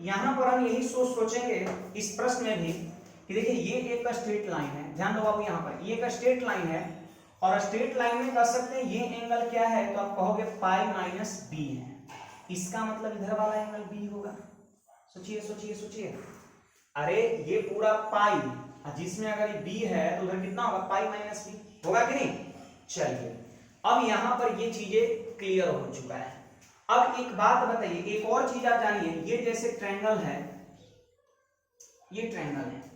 यहां पर हम यही सोचेंगे इस प्रश्न में भी कि देखिए ये एक स्ट्रेट लाइन है, ध्यान दो बाबू, यहाँ पर ये एक स्ट्रेट लाइन है, और स्ट्रेट लाइन में कह सकते हैं ये एंगल क्या है, तो आप कहोगे पाई माइनस b है। इसका मतलब इधर वाला एंगल b होगा। सोचिए सोचिए सोचिए, अरे ये पूरा पाई, जिसमें अगर b है तो उधर कितना होगा, पाई माइनस b होगा कि नहीं। चलिए अब यहां पर ये चीजें क्लियर हो चुका है। अब एक बात बताइए, एक और चीज आप जानिए, ये जैसे ट्रायंगल है, ये ट्रायंगल है,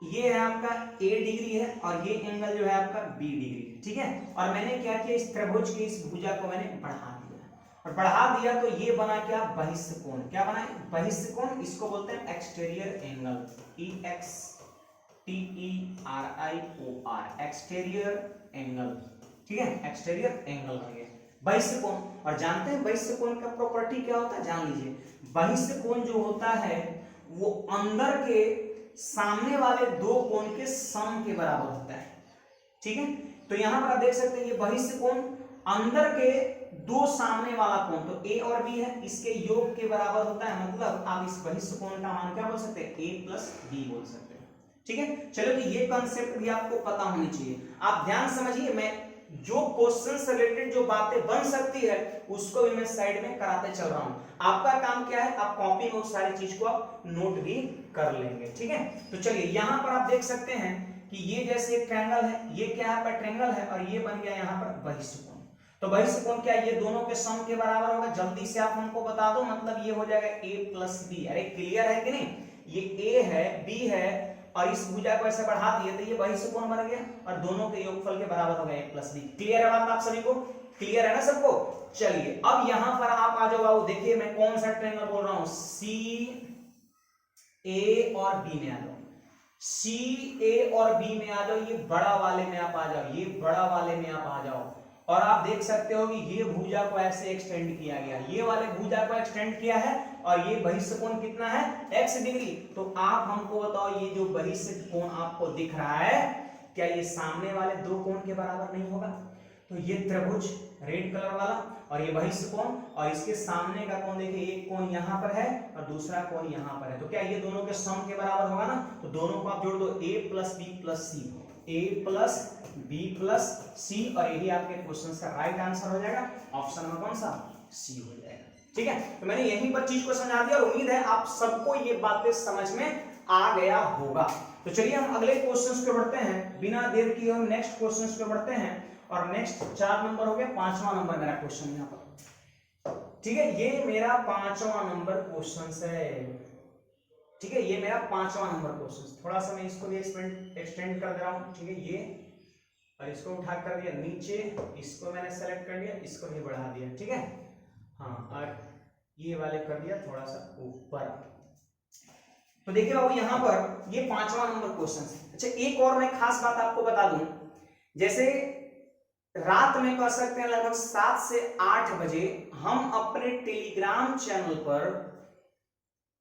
ये है आपका a डिग्री है और ये एंगल जो है आपका b डिग्री। ठीक है, और मैंने क्या किया, इस त्रिभुज के इस भुजा को मैंने बढ़ा दिया, और बढ़ा दिया तो ये बना क्या, बहिष्ठ कोण। क्या बना, बहिष्ठ कोण। इसको बोलते हैं exterior angle, EXTERIOR, exterior angle. ठीक है, एक्सटीरियर एंगल बन गया बहिष्ठ कोण। और जानते हैं बहिष्ठ कोण का प्रॉपर्टी क्या होता है, जान लीजिए। बहिष्ठ कोण जो होता है वो अंदर के सामने वाले दो कोण के सम के बराबर होता है। ठीक है, तो यहां पर आप देख सकते हैं ये बहिष्ठ कोण अंदर के दो सामने वाला कोण, तो ए और बी है, इसके योग के बराबर होता है। मतलब आप इस बहिष्ठ कोण का मान क्या बोल सकते हैं, ए प्लस बी बोल सकते हैं। ठीक है, चलो तो ये कंसेप्ट भी आपको पता होनी चाहिए। आप ध्यान समझिए, मैं जो क्वेश्चन से रिलेटेड जो बातें बन सकती है उसको भी मैं साइड में कराते चल रहा हूं। आपका काम क्या है, आप कॉपी में उस सारी चीज को आप नोट भी कर लेंगे। ठीक है, तो चलिए यहां पर आप देख सकते हैं कि ये जैसे एक ट्रायंगल है, ये क्या है, ट्रायंगल है, और ये बन गया यहां पर बहिष्ठ कोण। तो बहिष्ठ कोण क्या, ये दोनों के सम के बराबर होगा। जल्दी से आप हमको बता दो, मतलब ये हो जाएगा a प्लस बी। अरे क्लियर है कि नहीं, ये a है, b है, और इस भुजा को ऐसे बढ़ा दिए तो ये बहिष्ठ कोण बन गया, और दोनों के योगफल के बराबर हो गया a प्लस बी। क्लियर है बात आप सभी को, क्लियर है ना सबको। चलिए अब यहां पर आप आ जाओ बाबू, देखिए मैं कौन सा ट्रायंगल बोल रहा हूं, सी ए और बी में आ जाओ, सी ए और बी में आ जाओ, ये बड़ा वाले में आप आ जाओ, ये बड़ा वाले में आप आ जाओ, और आप देख सकते हो कि ये भुजा को ऐसे एक्सटेंड किया गया, ये वाले भुजा को एक्सटेंड किया है, और ये बहिष्ठ कोण कितना है, x डिग्री। तो आप हमको बताओ, ये जो बहिष्ठ कोण आपको दिख रहा है, क्या ये सामने वाले दो कोण के बराबर नहीं होगा। तो ये त्रिभुज रेड कलर वाला और ये बहिष्ठ कोण, और इसके सामने का कोण देखिए, एक कोण यहाँ पर है और दूसरा कोण यहाँ पर है, तो क्या ये दोनों के सम के बराबर होगा ना। तो दोनों को आप जोड़ दो, a plus B plus C, a plus B plus C, और यही आपके क्वेश्चन का राइट आंसर हो जाएगा। ऑप्शन नंबर कौन सा, सी हो जाएगा। ठीक है, तो मैंने यहीं पर चीज को समझा दिया, और उम्मीद है आप सबको ये बातें समझ में आ गया होगा। तो चलिए हम अगले क्वेश्चंस पे बढ़ते हैं, बिना देर किए हम नेक्स्ट क्वेश्चंस पे बढ़ते हैं, और नेक्स्ट 4 नंबर हो गया, 5वां नंबर मेरा क्वेश्चन यहाँ पर। ठीक है, ये मेरा 5वां नंबर क्वेश्चन है। ठीक है, ये मेरा 5वां नंबर क्वेश्चन, थोड़ा सा मैं इसको भी एक्सटेंड कर दे रहा हूँ। ठीक है, ये और इसको उठा कर दिया नीचे, इसको मैंने सेलेक्ट कर लिया, इसको भी बढ़ा दिया। ठीक है, हाँ, और ये वाले कर दिया थोड़ा सा ऊपर। तो देखिए बाबू यहाँ पर ये 5वां नंबर क्वेश्चन है। अच्छा, एक और मैं खास बात आपको बता दूं, जैसे रात में कह सकते हैं लगभग 7 से 8 बजे हम अपने टेलीग्राम चैनल पर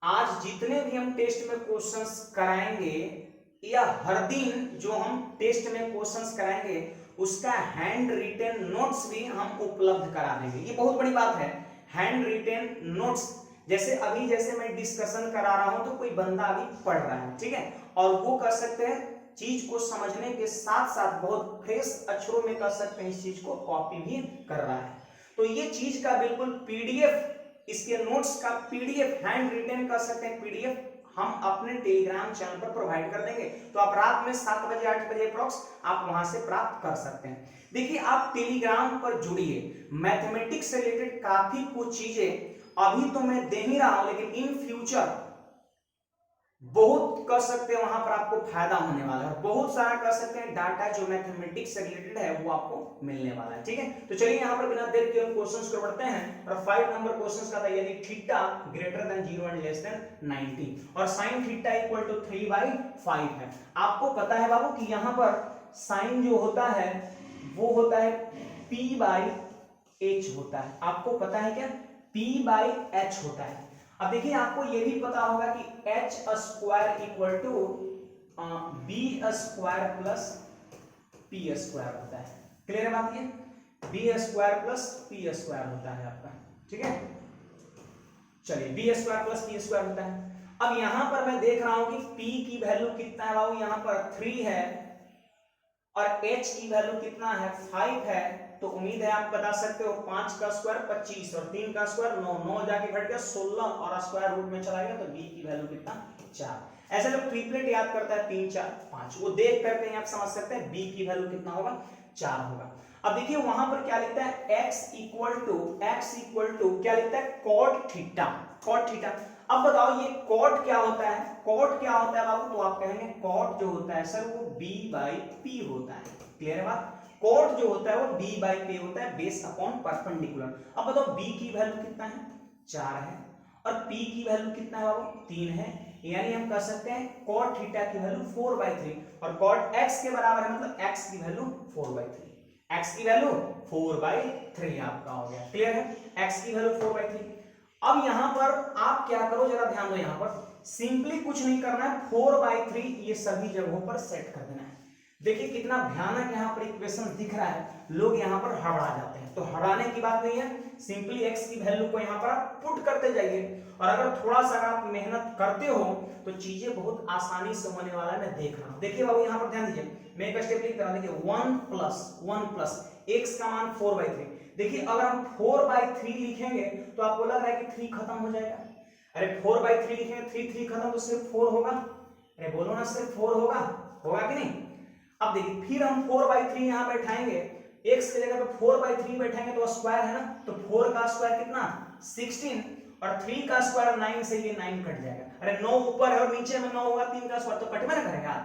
आज जितने भी हम टेस्ट में क्वेश्चंस कराएंगे, या हर दिन जो हम टेस्ट में क्वेश्चंस कराएंगे उसका हैंड रिटेन नोट्स भी हम उपलब्ध करा देंगे। ये बहुत बड़ी बात है, हैंड रिटेन नोट्स। जैसे अभी जैसे मैं डिस्कशन करा रहा हूं तो कोई बंदा अभी पढ़ रहा है, ठीक है, और वो कर सकते हैं चीज को समझने के साथ साथ बहुत फ्रेश अक्षरों में कर सकते हैं, इस चीज को कॉपी भी कर रहा है। तो ये चीज का बिल्कुल पीडीएफ, इसके नोट्स का पीडीएफ हैंड रिटेन कर सकते हैं, पीडीएफ हम अपने टेलीग्राम चैनल पर प्रोवाइड कर देंगे। तो आप रात में 7 बजे 8 बजे अप्रॉक्स आप वहां से प्राप्त कर सकते हैं। देखिए आप टेलीग्राम पर जुड़िए, मैथमेटिक्स से रिलेटेड काफी कुछ चीजें अभी तो मैं दे ही रहा हूं, लेकिन इन फ्यूचर बहुत कर सकते हैं, वहां पर आपको फायदा होने वाला है, बहुत सारा कर सकते हैं, डाटा जो मैथमेटिक्स से रिलेटेड है वो आपको मिलने वाला है। ठीक है, तो चलिए यहां पर बिना देर के हम क्वेश्चंस को बढ़ते हैं, और 5 नंबर क्वेश्चंस का था, यदि theta greater than 0 and less than 90 और sin थीटा इक्वल टू 3/5 है। आपको पता है बाबू कि यहां पर sin जो होता है वो होता है p/h होता है। आपको पता है क्या, p/h होता है। अब देखिए आपको ये भी पता होगा कि h² equal to b² plus p² होता है। क्लियर है बात, ये b² प्लस p² होता है आपका। ठीक है, चलिए b² प्लस p² होता है। अब यहां पर मैं देख रहा हूं कि p की वैल्यू कितना है बाबू, यहां पर 3 है, और h की वैल्यू कितना है, 5 है। तो उम्मीद है आप बता सकते हो, 5 का स्क्वायर 25 और 3 का स्क्वायर 9, 9 जाके घट गया 16 और स्क्वायर रूट में चला गया, तो b की वैल्यू कितना, 4। ऐसे लोग ट्रिपलेट याद करता है 3 4 5, वो देख करके आप समझ सकते हैं b की वैल्यू कितना होगा, 4 होगा। अब देखिए वहां पर क्या लिखता है, x इक्वल टू क्या लिखता है, cot थीटा, cot थीटा। अब बताओ ये cot क्या होता है, cot क्या होता है बाबू, तो आप कहेंगे cot जो होता है सर वो b/p होता है। क्लियर है बात, cot जो होता है वो b/p होता है, बेस अपॉन परपेंडिकुलर। अब बताओ b की वैल्यू कितना है, 4 है, और p की वैल्यू कितना है बाबू, 3 है, यानी हम कह सकते हैं cot थीटा की वैल्यू 4/3, और cot x के बराबर है, मतलब x की वैल्यू 4/3, x की वैल्यू 4/3 आपका हो गया। क्लियर है, x की वैल्यू 4/3। अब यहां पर आप क्या करो, जरा ध्यान दो, यहां पर सिंपली कुछ नहीं करना है, 4/3 ये सभी जगहों पर सेट कर देना है। देखिए कितना भयानक यहाँ पर इक्वेशन दिख रहा है, लोग यहाँ पर हड़बड़ा जाते हैं। तो हड़ाने की बात नहीं है, सिंपली x की वैल्यू को यहाँ पर आप पुट करते जाइए, और अगर थोड़ा सा आप मेहनत करते हो तो चीजें बहुत आसानी से होने वाला है। मैं देख रहा हूँ, देखिए बाबू यहाँ पर ध्यान दीजिए, मैं एक स्टेप लिख रहा हूँ। देखिए 1 प्लस x का मान 4/3। देखिए अगर हम 4/3 लिखेंगे तो आपको लग रहा है कि 3 खत्म हो जाएगा। अरे 4/3 लिखेंगे, 3 खत्म तो सिर्फ 4 होगा। अरे बोलो ना, सिर्फ 4 होगा, होगा कि नहीं? अब देखिए फिर हम 4/3 यहाँ बैठाएंगे, x की जगह पे 4/3 बैठाएंगे तो स्क्वायर है ना, तो 4 का स्क्वायर कितना 16, और 3 का स्क्वायर 9 से ये 9 कट जाएगा। अरे 9 ऊपर है और नीचे में 9 होगा, 3 का स्क्वायर तो कट में ना करेगा।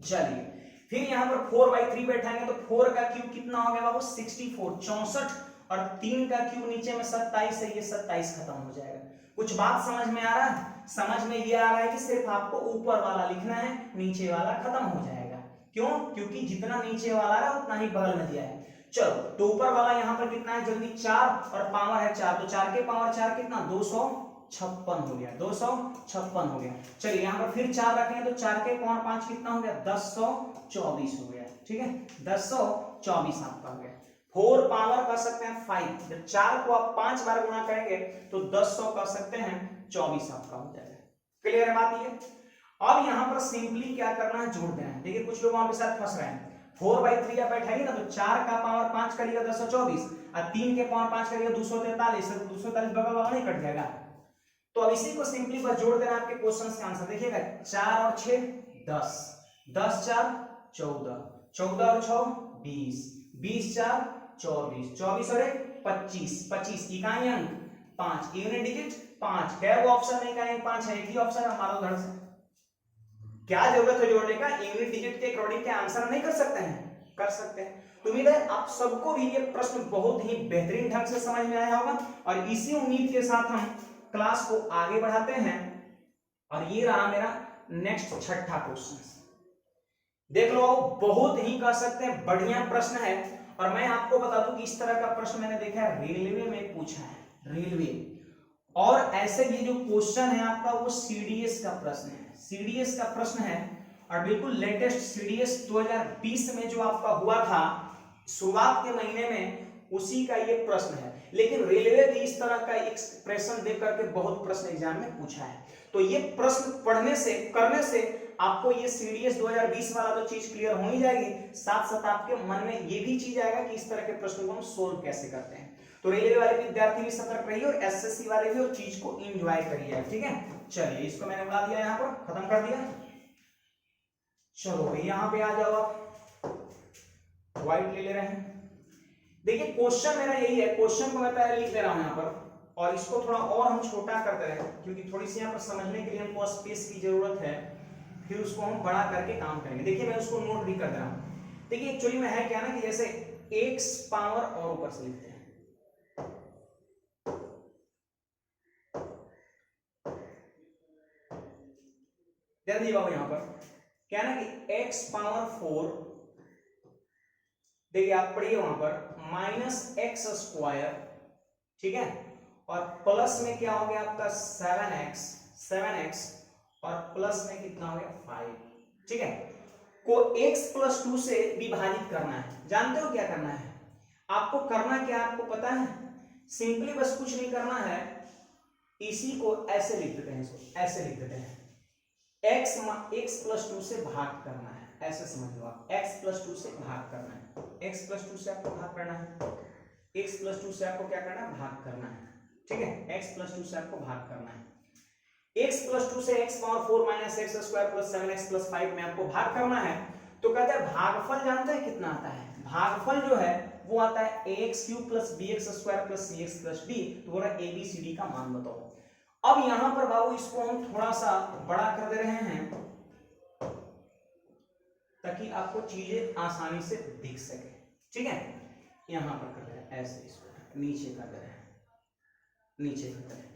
चलिए फिर यहाँ पर 4/3 बैठाएंगे तो 4 का क्यूब कितना हो गया बाबू 64, और 3 का क्यूब नीचे में 27 है, ये 27 खत्म हो जाएगा। कुछ बात समझ में आ रहा है? समझ में ये आ रहा है कि सिर्फ आपको ऊपर वाला लिखना है, नीचे वाला खत्म हो जाएगा। क्यों? क्योंकि जितना नीचे वाला है उतना ही बगल में दिया है। चलो तो ऊपर वाला यहाँ पर कितना है जल्दी, 4 और पावर है 4, तो 4 के पावर 4 कितना 256 हो गया, 256 हो गया। चलिए यहाँ पर फिर 4 रखेंगे तो 4 के पावर 5 कितना हो गया 1024 हो गया। ठीक है, 1024 आपका हो गया। 4 पावर कर सकते हैं 5, जब 4 को आप 5 बार गुणा करेंगे तो 10 कर सकते हैं 24 आपका हो जाएगा। क्लियर है बात ये? अब यहाँ पर सिंपली क्या करना है, जोड़ देना है। देखिए कुछ लोग वहां पे साथ फंस रहे हैं, 4/3 आप बैठाइए ना तो 4 का पावर 5 करिएगा 1024, और 3 के पावर 5 करिएगा 243, 243 बगल वाला नहीं कट जाएगा। तो अब इसी को सिंपली बस जोड़ देना आपके क्वेश्चन के आंसर। देखिएगा 4 और 6 10, 10 4 14, 14 और 6 20, 20 4 24, 24 और 1 25, 25 इकाई अंक 5, यूनिट डिजिट 5 है। वो ऑप्शन में इकाई अंक 5 है, एक ही ऑप्शन है हमारा उधर से। क्या जरूरत है जोड़ने का, यूनिट डिजिट के अकॉर्डिंग के आंसर नहीं कर सकते हैं, कर सकते हैं। तो उम्मीद है आप सबको भी ये प्रश्न बहुत ही बेहतरीन ढंग से समझ में आया होगा, और इसी उम्मीद के साथ हम क्लास को आगे बढ़ाते हैं। और ये रहा मेरा नेक्स्ट छठा क्वेश्चन। देख लो बहुत ही कह सकते हैं बढ़िया प्रश्न है, और मैं आपको बता दूं कि इस तरह का प्रश्न मैंने देखा है रेलवे में पूछा है, रेलवे। और ऐसे ये जो क्वेश्चन है आपका वो सीडीएस का प्रश्न है, सीडीएस का प्रश्न है, और बिल्कुल लेटेस्ट सीडीएस 2020 में जो आपका हुआ था शुरुआत के महीने में, उसी का ये प्रश्न है। लेकिन रेलवे भी इस तरह का एक्सप्रेशन दे करके बहुत प्रश्न एग्जाम में पूछा है। तो ये प्रश्न पढ़ने से करने से आपको ये सीडीएस 2020 वाला तो चीज क्लियर हो ही जाएगी, साथ साथ आपके मन में ये भी चीज आएगा कि इस तरह के प्रश्नों को हम सोल्व कैसे करते हैं। तो रेलवे वाले विद्यार्थी भी सतर्क रहिए, और एसएससी वाले भी, और चीज को एंजॉय करिए। ठीक है, चलिए इसको मैंने उड़ा दिया, यहाँ पर खत्म कर दिया। चलो यहाँ पे आ जाओ, आप व्हाइट ले रहे हैं। देखिए क्वेश्चन मेरा यही है, क्वेश्चन को मैं पहले लिख दे रहा हूं यहाँ पर, और इसको थोड़ा और हम छोटा करते रहे क्योंकि थोड़ी सी यहाँ पर समझने के लिए हमको स्पेस की जरूरत है, फिर उसको हम बड़ा करके काम करेंगे। देखिए मैं उसको नोट भी कर दे रहा हूँ। देखिए एक्चुअली में है क्या ना कि जैसे x पावर और ऊपर से लिखते हैं, ध्यान दिए बाबू यहाँ पर क्या ना कि x पावर 4, देखिए आप पढ़िए वहां पर -x², ठीक है, और प्लस में क्या हो गया आपका 7x, और प्लस में कितना हो गया 5। ठीक है, को x+2 से विभाजित करना है। जानते हो क्या करना है आपको? करना क्या आपको पता है? सिंपली बस कुछ नहीं करना है, इसी को ऐसे लिख देते हैं, इसको ऐसे लिख देते हैं, x+2 से भाग करना है, ऐसे समझ लो आप, x+2 से भाग करना है, x+2 से आपको भाग करना है, x+2 से आपको क्या करना है, भाग करना है। ठीक है, x+2 से आपको भाग करना है, x+2 से x पावर 4 - x² + 7x + 5 में आपको भाग करना है। तो कहते हैं भागफल जानते हैं कितना आता है? भागफल जो है वो आता है ax³ + bx² + cx + d। तो बोला ABCD का मान बताओ। अब यहां पर बाबू इसको हम थोड़ा सा बड़ा कर दे रहे हैं ताकि आपको चीजें आसानी से दिख सके। ठीक है, यहां पर कर रहे हैं ऐसे, इसको नीचे कर दे रहे हैं, नीचे कर दे रहे हैं।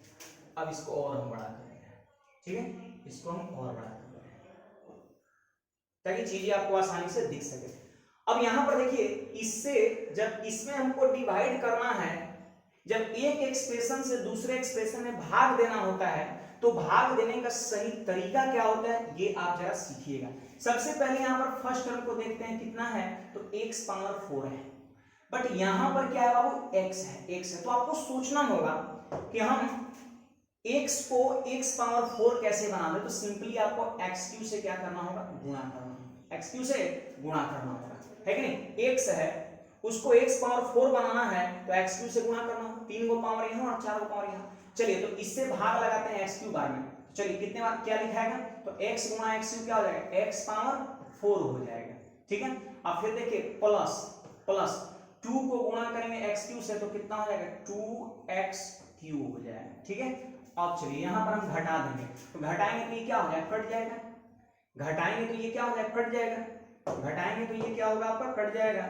अब इसको और हम बड़ा कर रहे हैं, ठीक है, इसको हम और बड़ा कर रहे हैं ताकि चीजें आपको आसानी से दिख सके। अब यहां पर देखिए, इससे जब इसमें हमको डिवाइड करना है, जब एक एक्सप्रेशन से दूसरे एक्सप्रेशन में भाग देना होता है, तो भाग देने का सही तरीका क्या होता है ये आप जरा सीखिएगा। सबसे पहले यहाँ पर फर्स्ट टर्म को देखते हैं कितना है, तो x पावर 4 है, बट यहाँ पर क्या है बाबू, x है। तो आपको सोचना होगा कि हम x को x पावर 4 कैसे बना दे। तो सिंपली आपको x³ से क्या करना होगा, गुणा करना होगा, x³ से गुणा करना होगा, है कि नहीं। x है उसको x पावर 4 बनाना है तो x³ से गुणा करना होगा, 3 को पावर यहाँ और 4 को पावर यहाँ। चलिए तो इससे भाग लगाते हैं x³ बार में। चलिए कितने बार क्या लिखाएगा, तो x गुणा x³ क्या हो जाएगा, x पावर 4 हो जाएगा, ठीक है। अब फिर देखिए प्लस 2 को गुणा करेंगे x³ से तो कितना हो जाएगा, 2x³ हो जाएगा, ठीक है। अब चलिए यहाँ पर हम घटा देंगे, तो घटाएंगे तो ये क्या हो जाएगा, कट जाएगा, घटाएंगे तो ये क्या हो जाएगा, कट जाएगा, घटाएंगे तो ये क्या होगा आपका, कट जाएगा,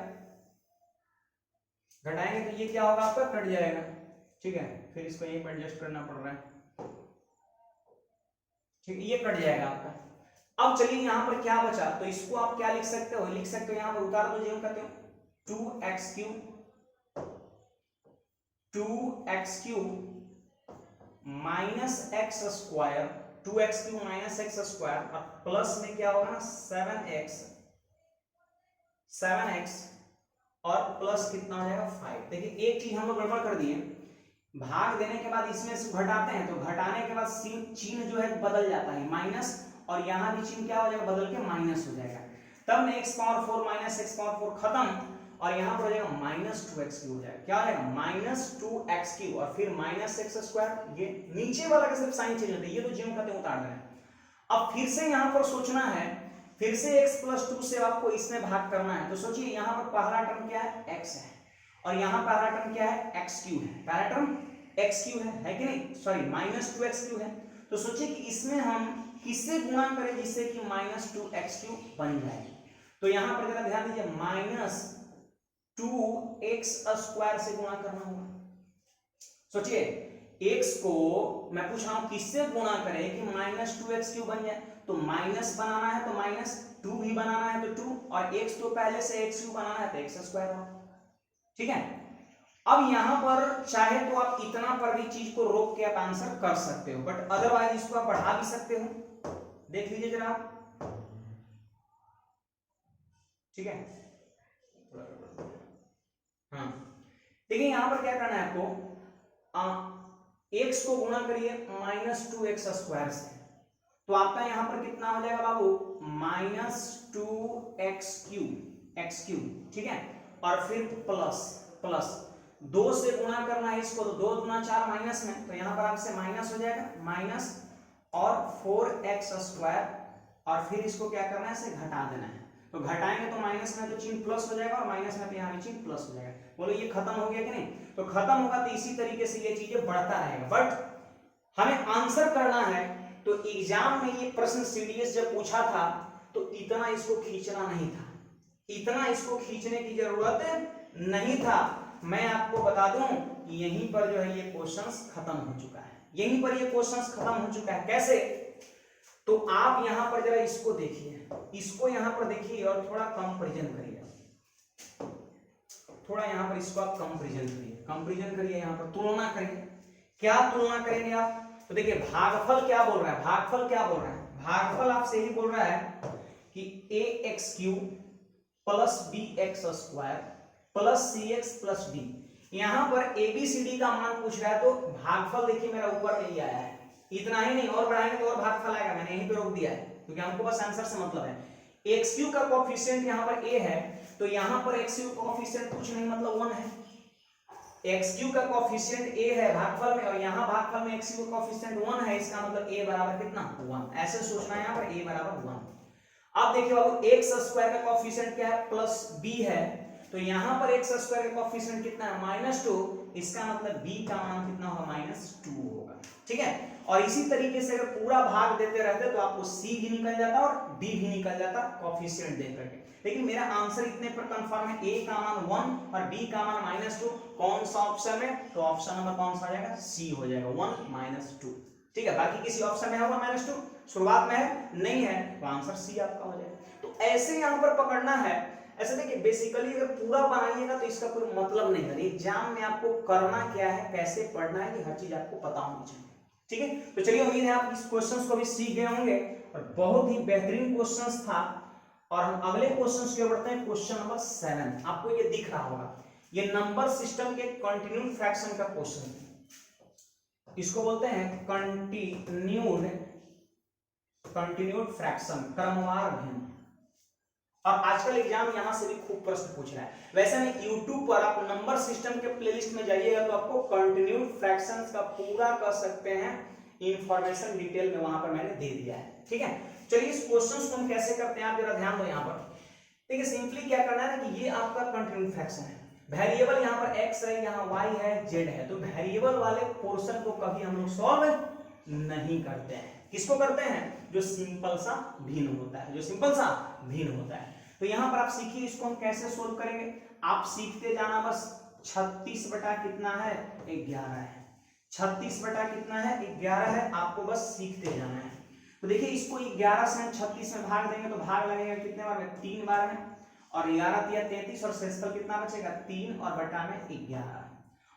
घटाएंगे तो ये क्या होगा आपका, कट जाएगा, ठीक है। फिर इसको यहीं पर एडजस्ट करना पड़ रहा है, ठीक है, ये कट जाएगा आपका। अब चलिए यहाँ पर क्या बचा, तो इसको आप क्या लिख सकते हो, यहाँ पर उतार दो, जो कहते हो 2x³ minus x square, 2x³ minus x square, और प्लस में क्या होगा ना 7x और प्लस कितना हो जाएगा 5। देखिए एक चीज हम लोग गड़बड़ कर दिए, भाग देने के बाद इसमें से घटाते हैं तो घटाने के बाद चिन्ह जो है बदल जाता है माइनस, और यहाँ भी चिन्ह क्या हो जाएगा, बदल के माइनस हो जाएगा। तब में x power 4 minus x power 4 खत्म, और यहाँ पर हो जाएगा -2x³ हो जाएगा, क्या हो जाएगा -2x³ और फिर माइनस एक्स स्क्वायर। ये नीचे वाला का सिर्फ साइन चेंज होता है, ये तो ज्यों कहते हैं उतार देना है। अब फिर से यहाँ पर सोचना है, फिर से x + 2 से आपको इसमें भाग करना है। तो सोचिए यहाँ पर पहला टर्म क्या है, x है, और यहाँ पहला टर्म क्या है, x³ है, पहला टर्म x³ है कि नहीं, सॉरी -2x³ है। तो सोचिए कि इसमें हम किससे गुणा करें जिससे कि -2x³ बन जाए। तो यहाँ पर जरा ध्यान दीजिए, -2x² से गुणा करना होगा। सोचिए x को मैं पूछ रहा हूं किससे गुणा करें कि -2x³ बन जाए। तो माइनस बनाना है तो -2 भी बनाना है तो 2, और x तो पहले से x³ बनाना है तो x², ठीक है। अब यहां पर चाहे तो आप इतना पर भी चीज को रोक के आप आंसर कर सकते हो, बट अदरवाइज इसको आप बढ़ा भी सकते हो, देख लीजिए जरा आप, ठीक है। हाँ देखिए यहां पर क्या करना है आपको, x को गुणा करिए -2x² से, तो आपका यहां पर कितना हो जाएगा बाबू, -2x³, ठीक है। और फिर प्लस 2 से गुणा करना है इसको, तो 2 दूना 4 माइनस में, तो यहां पर आपसे माइनस हो जाएगा, माइनस और 4x², और फिर इसको क्या करना है, इसे घटा देना है। तो घटाएंगे तो माइनस में तो चिन्ह प्लस हो जाएगा, और माइनस में तो यहाँ भी चिन्ह प्लस हो जाएगा। बोलो ये खत्म हो गया कि नहीं, तो खत्म होगा तो इसी तरीके से ये चीजें बढ़ता रहेगा। बट हमें आंसर करना है, तो एग्जाम में ये प्रश्न सीडीएस जब पूछा था तो इतना इसको खींचना नहीं था, इतना इसको खींचने की जरूरत नहीं था। मैं आपको बता दूं यहीं पर जो है ये क्वेश्चंस खत्म हो चुका है, यहीं पर ये क्वेश्चंस खत्म हो चुका है। कैसे, तो आप यहां पर जरा इसको देखिए, इसको यहां पर देखिए और थोड़ा कंपैरिजन करिए, थोड़ा यहां पर इसको आप कंपैरिजन करिए, यहां पर तुलना करिए। क्या तुलना करेंगे आप, तो देखिए भागफल क्या बोल रहा है, भागफल आपसे यही बोल रहा है कि ax³ plus bx² plus cx plus d। यहां पर abcd का मान पूछ रहा है, तो भागफल देखिए मेरा ऊपर में ही आया है, इतना ही नहीं, और बढ़ाएंगे तो और भागफल आएगा, मैंने यहीं पे रोक दिया है क्योंकि हमको बस आंसर से मतलब है। x³ का कोएफिशिएंट यहाँ पर a है, तो यहाँ पर x³ का कोएफिशिएंट कुछ नहीं मतलब 1 है, x³ का कोएफिशिएंट a है भागफल में, और यहाँ भागफल में x³ का कोएफिशिएंट 1 है, इसका मतलब a बराबर कितना 1, ऐसे सोचना है यहाँ पर a बराबर 1। अब देखिए बाबू x² का कोएफिशिएंट क्या है, प्लस b है, तो यहाँ पर x² का कोएफिशिएंट कितना है -2, इसका मतलब b का मान कितना होगा -2 होगा, ठीक है। और इसी तरीके से अगर पूरा भाग देते रहते तो आपको c भी निकल जाता और d भी निकल जाता कोएफिशिएंट देख करके। लेकिन मेरा आंसर इतने पर कंफर्म है, a का मान 1 और b का मान -2, कौन सा ऑप्शन है, तो ऑप्शन नंबर कौन सा आ जाएगा, c हो जाएगा, 1 -2, ठीक है। बाकी किसी ऑप्शन में होगा -2, शुरुआत में है नहीं है, तो आंसर सी आपका हो जाएगा। तो ऐसे यहाँ पर पकड़ना है। ऐसे देखिए बेसिकली अगर पूरा बनाइएगा तो इसका कोई मतलब नहीं है, एग्जाम में आपको करना क्या है, कैसे पढ़ना है, ये हर चीज आपको पता होनी चाहिए, ठीक है, तो चलिए उम्मीद है आप इस क्वेश्चंस को भी सीख गए होंगे और बहुत ही बेहतरीन क्वेश्चंस था। और हम अगले क्वेश्चंस के बढ़ते हैं। क्वेश्चन नंबर 7 आपको ये दिख रहा होगा, ये नंबर सिस्टम के कंटिन्यूड फ्रैक्शन का क्वेश्चन है। इसको बोलते हैं कंटिन्यूड फ्रैक्शन, क्रमवार भिन्न। और आजकल एग्जाम यहां से भी खूब प्रश्न पूछ रहा है। वैसे में YouTube पर आप नंबर सिस्टम के प्लेलिस्ट में जाइएगा तो आपको कंटिन्यूड फ्रैक्शंस का पूरा कर सकते हैं इंफॉर्मेशन डिटेल में वहां पर मैंने दे दिया है। ठीक है, चलिए इस क्वेश्चंस को हम कैसे करते हैं आप जरा ध्यान दो यहाँ पर। देखिए सिंपली क्या करना है ना कि ये आपका कंटिन्यूड फ्रैक्शन है, वेरिएबल यहाँ पर x है, यहाँ y है, z है, तो वेरिएबल वाले पोर्शन को कभी हम लोग सॉल्व नहीं करते हैं। किसको करते हैं? जो सिंपल सा भिन्न होता है, जो सिंपल सा भिन्न होता है। तो यहाँ पर आप सीखिए इसको हम कैसे सोल्व करेंगे। आप सीखते जाना बस। 36 बटा कितना है? 11 है। 36 बटा कितना है? 11 है। आपको बस सीखते जाना है। तो देखिए इसको 11 से हम 36 में भाग देंगे तो भाग लगेगा कितने बार में? 3 बार में। और 11 दिया 33 और शेषफल कितना बचेगा? 3 और बटा में 11।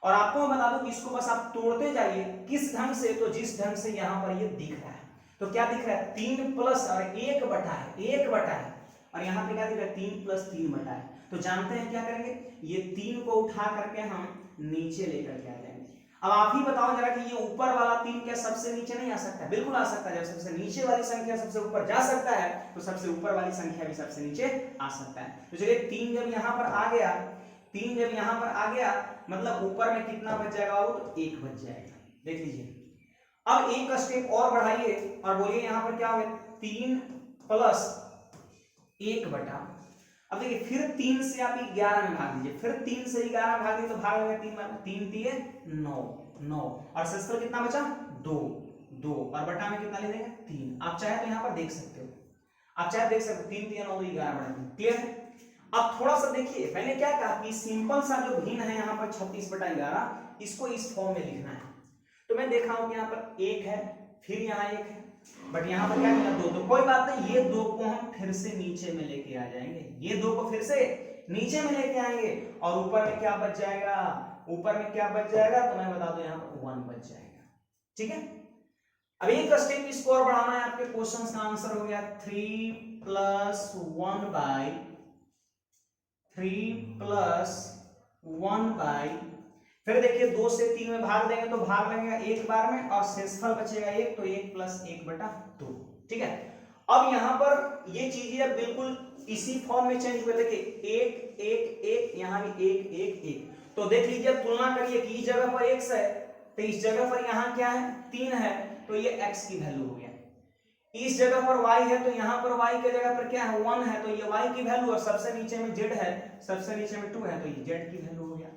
और आपको मैं बता दूं कि इसको बस आप तोड़ते जाइए किस ढंग से, तो जिस ढंग से यहाँ पर ये दिख रहा है। तो क्या दिख रहा है? 3 प्लस और 1 बटा है, 1 बटा है। और यहाँ पे क्या दिख रहा है? 3 प्लस 3 बटा है। तो जानते हैं क्या करेंगे, ये 3 को उठा करके हम नीचे लेकर के आ जाएंगे। अब आप ही बताओ जरा कि ये ऊपर वाला 3 क्या सबसे नीचे नहीं आ सकता? बिल्कुल आ सकता है। जब सबसे नीचे वाली संख्या सबसे ऊपर जा सकता है तो सबसे ऊपर वाली संख्या भी सबसे नीचे आ सकता है। तो चलिए 3 जब यहाँ पर आ गया, 3 जब यहाँ पर आ गया मतलब ऊपर में कितना बच जाएगा? वो तो 1 बच जाएगा। देख लीजिए। अब एक स्टेप और बढ़ाइए और बोलिए यहाँ पर क्या हो गया? 3 प्लस 1 बटा, अब देखिए फिर 3 से आप 11 में भाग दीजिए, फिर 3 से 11 में भाग दीजिए तो भाग लगेगा 3 बार। 3 दिए 9, 9 और शेषफल कितना बचा? 2, 2 और बटा में कितना ले लेंगे? 3। आप चाहे तो यहाँ पर देख सकते हो, आप चाहे देख सकते हो 3 दिया 9 11 बटा 3। क्लियर है? अब थोड़ा सा देखिए, मैंने क्या कहा कि सिंपल सा जो भिन्न है यहाँ पर 36 बटा 11, इसको इस फॉर्म में लिखना है। तो मैं देख रहा हूं कि यहाँ पर 1 है, फिर यहाँ 1 है, बट यहाँ पर क्या मिला? 2। तो कोई बात नहीं, ये 2 को हम फिर से नीचे में लेके आ जाएंगे, ये 2 को फिर से नीचे में लेके आएंगे और ऊपर में क्या बच जाएगा? ऊपर में क्या बच जाएगा? तो मैं बता दूं यहाँ पर 1 बच जाएगा। ठीक है, अब एक स्टेप इसको और बढ़ाना है। आपके क्वेश्चन का आंसर हो गया 3 प्लस 1 बाई 3 प्लस 1 बाई, फिर देखिए 2 से 3 में भाग देंगे तो भाग लगेगा 1 बार में और शेषफल बचेगा 1, तो 1 प्लस 1 बटा 2। ठीक है, अब यहाँ पर ये चीजें अब बिल्कुल इसी फॉर्म में चेंज हुए। देखिए 1 1 1, यहाँ भी 1 1 1। तो देख लीजिए, तुलना करिए कि इस जगह पर x है तो इस जगह पर यहाँ क्या है? 3 है, तो ये x की वैल्यू हो गया। इस जगह पर y है तो यहाँ पर y के जगह पर क्या है? 1 है, तो ये y की वैल्यू, और सबसे नीचे में z है, सबसे नीचे में 2 है, तो ये z की वैल्यू हो गया।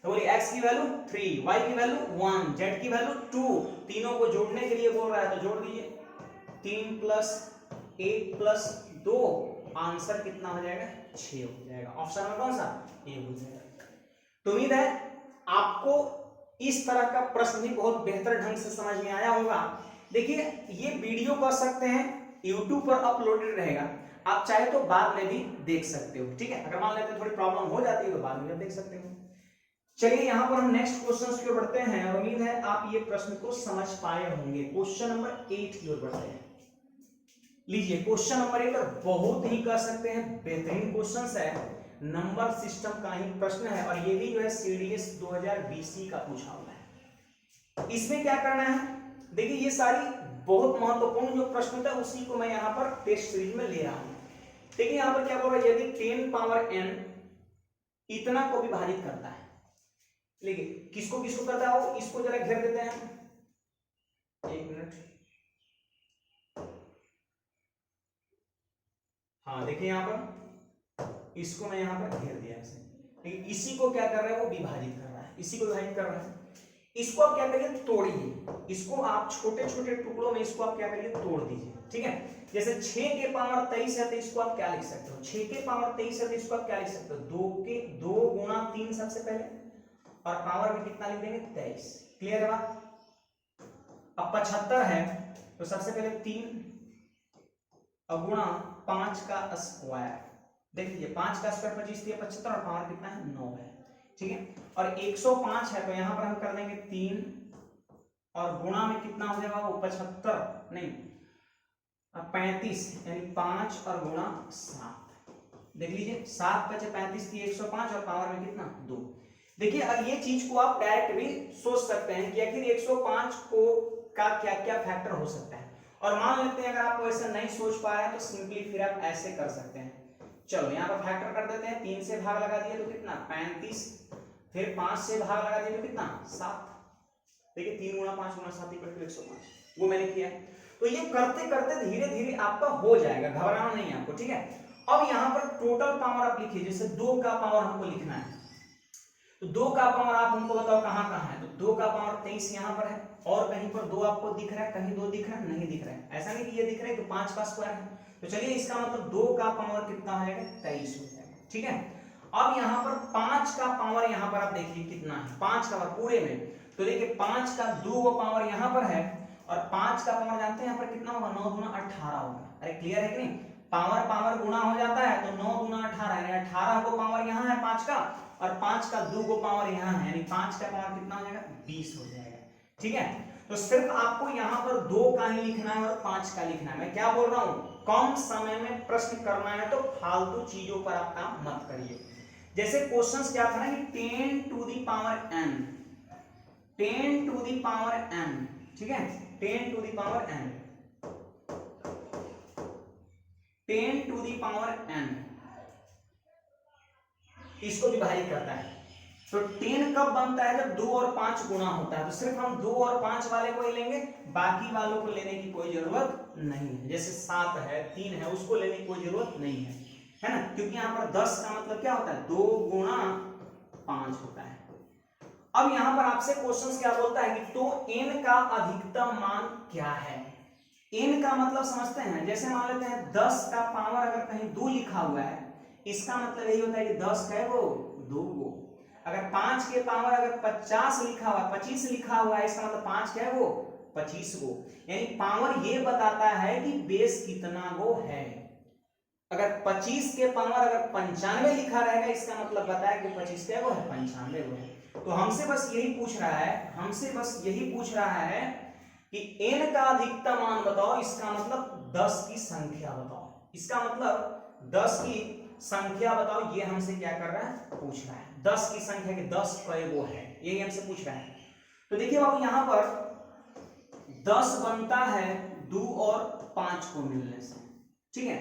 तो बोलिए x की वैल्यू 3, y की वैल्यू 1, z की वैल्यू 2। तीनों को जोड़ने के लिए बोल रहा है तो जोड़ दीजिए। 3 प्लस 1 प्लस 2, आंसर कितना हो जाएगा? 6 हो जाएगा। ऑप्शन में कौन सा? ए हो जाएगा। तो उम्मीद है आपको इस तरह का प्रश्न भी बहुत बेहतर ढंग से समझ में आया होगा। देखिए ये वीडियो कर सकते हैं, YouTube पर अपलोडेड रहेगा, आप चाहे तो बाद में भी देख सकते हो। ठीक है, अगर मान लेते थोड़ी प्रॉब्लम हो जाती है तो बाद में देख सकते हो। चलिए यहाँ पर हम नेक्स्ट क्वेश्चन की ओर बढ़ते हैं और उम्मीद है आप ये प्रश्न को समझ पाए होंगे। क्वेश्चन नंबर 8 की ओर बढ़ते हैं। लीजिए क्वेश्चन नंबर 8 बहुत ही कर सकते हैं बेहतरीन क्वेश्चन है, नंबर सिस्टम का ही प्रश्न है और ये भी जो है CDS 2020 का पूछा हुआ है। इसमें क्या करना है? देखिए ये सारी बहुत महत्वपूर्ण जो प्रश्न था उसी को मैं यहाँ पर टेस्ट सीरीज में ले रहा हूँ। देखिए यहाँ पर क्या बोल रहा है? यदि 10 पावर n इतना को विभाजित करता है, देखिए किसको किसको करता है वो, इसको जरा घेर देते हैं। 1 मिनट। हाँ देखिए यहाँ पर इसको मैं यहाँ पर घेर दिया ऐसे, लेकिन इसी को क्या कर रहा है? वो विभाजित कर रहा है, इसी को विभाजित कर रहा है। इसको आप क्या करिए? तोड़िए, इसको आप छोटे छोटे टुकड़ों में इसको आप क्या करिए? तोड़ दीजिए। ठीक है, जैसे 6 के पावर 23 है तो इसको आप क्या लिख सकते हो? 6 के पावर 23 है तो इसको आप क्या लिख सकते हो? 2 गुणा 3 सबसे पहले, और पावर में कितना लिख देंगे? 23। क्लियर है बात? अब 75 है तो सबसे पहले 3 और गुणा 5 का स्क्वायर। देख लीजिए 5 का स्क्वायर 25 दिया 75 और पावर कितना है? 9 है। ठीक है, और 105 है तो यहां पर हम कर देंगे 3 और गुणा में कितना हो जाएगा वो 75 नहीं 35 यानी 5 और गुणा 7। देख लीजिए 7 × 35 की 105 और पावर में कितना 2। देखिए अब ये चीज को आप डायरेक्ट भी सोच सकते हैं कि आखिर 105 को का क्या क्या फैक्टर हो सकता है। और मान लेते हैं अगर आप ऐसा नहीं सोच पा रहे हैं तो सिंपली फिर आप ऐसे कर सकते हैं। चलो यहाँ पर फैक्टर कर देते हैं। 3 से भाग लगा दिए तो कितना 35, फिर 5 से भाग लगा दिए तो कितना 7। देखिए 3 × 5 × 7 = 105 वो मैंने किया है। तो ये करते करते धीरे धीरे आपका हो जाएगा, घबराना नहीं है आपको, ठीक है। अब यहाँ पर टोटल पावर आप लिखिए, जैसे 2 का पावर हमको लिखना है तो 2 का पावर आप हमको बताओ कहाँ कहाँ है। तो 2 का पावर 23 यहाँ पर है, और कहीं पर 2 आपको दिख रहा है, कहीं 2 दिख रहा है, नहीं दिख रहा है। ऐसा नहीं कि ये दिख रहा है कि 5 का स्क्वायर है। तो चलिए इसका मतलब 2 का पावर कितना हो जाएगा 23 हो जाएगा, ठीक है। अब यहाँ पर 5 का पावर यहाँ पर आप देखिए कितना है, 5 का पावर पूरे में। तो देखिए 5 का 2 पावर यहाँ पर है और 5 का पावर जानते हैं यहाँ पर कितना होगा 9 × 18 होगा। अरे क्लियर है कि नहीं, पावर पावर गुणा हो जाता है तो 9 × 18 यानी 18 को पावर यहाँ है 5 का, और 5 का 2 को पावर यहाँ है, यानी 5 का पावर कितना हो जाएगा 20 हो जाएगा, ठीक है। तो सिर्फ आपको यहाँ पर 2 का ही लिखना है और 5 का लिखना है। मैं क्या बोल रहा हूँ, कम समय में प्रश्न करना है तो फालतू चीजों पर आप काम मत करिए। जैसे क्वेश्चंस क्या था ना कि 10 to the power n, 10 to the power n, ठीक है, 10 to the power n, 10 to the power n इसको विभाजित करता है। तो 10 कब बनता है जब 2 और 5 गुणा होता है। तो सिर्फ हम 2 और 5 वाले को ही लेंगे, बाकी वालों को लेने की कोई जरूरत नहीं है। जैसे 7 है 3 है उसको लेने की कोई जरूरत नहीं है ना, क्योंकि यहाँ पर 10 का मतलब क्या होता है 2 × 5 होता है। अब यहाँ पर आपसे क्वेश्चन क्या बोलता है कि तो n का अधिकतम मान क्या है। n का मतलब समझते हैं, जैसे मान लेते हैं 10 का पावर अगर कहीं 2 लिखा हुआ है, इसका मतलब यही होता है कि 10 का है वो 2 गो। अगर 5 के पावर अगर 50 लिखा हुआ 25 लिखा हुआ है, इसका मतलब 5 क्या है वो 25 गो। यानी पावर ये बताता है कि बेस कितना गो है। अगर 25 के पावर अगर 95 लिखा रहेगा, इसका मतलब बताया कि 25 क्या गो है 95 गो है। तो हमसे बस यही पूछ रहा है, हमसे बस यही पूछ रहा है कि n का अधिकतम मान बताओ, इसका मतलब 10 की संख्या बताओ, इसका मतलब 10 की संख्या बताओ। ये हमसे क्या कर रहा है पूछ रहा है 10 की संख्या के 10 कई गो है, यही हमसे पूछ रहा है। तो देखिए बाबू यहाँ पर 10 बनता है 2 और 5 को मिलने से, ठीक है।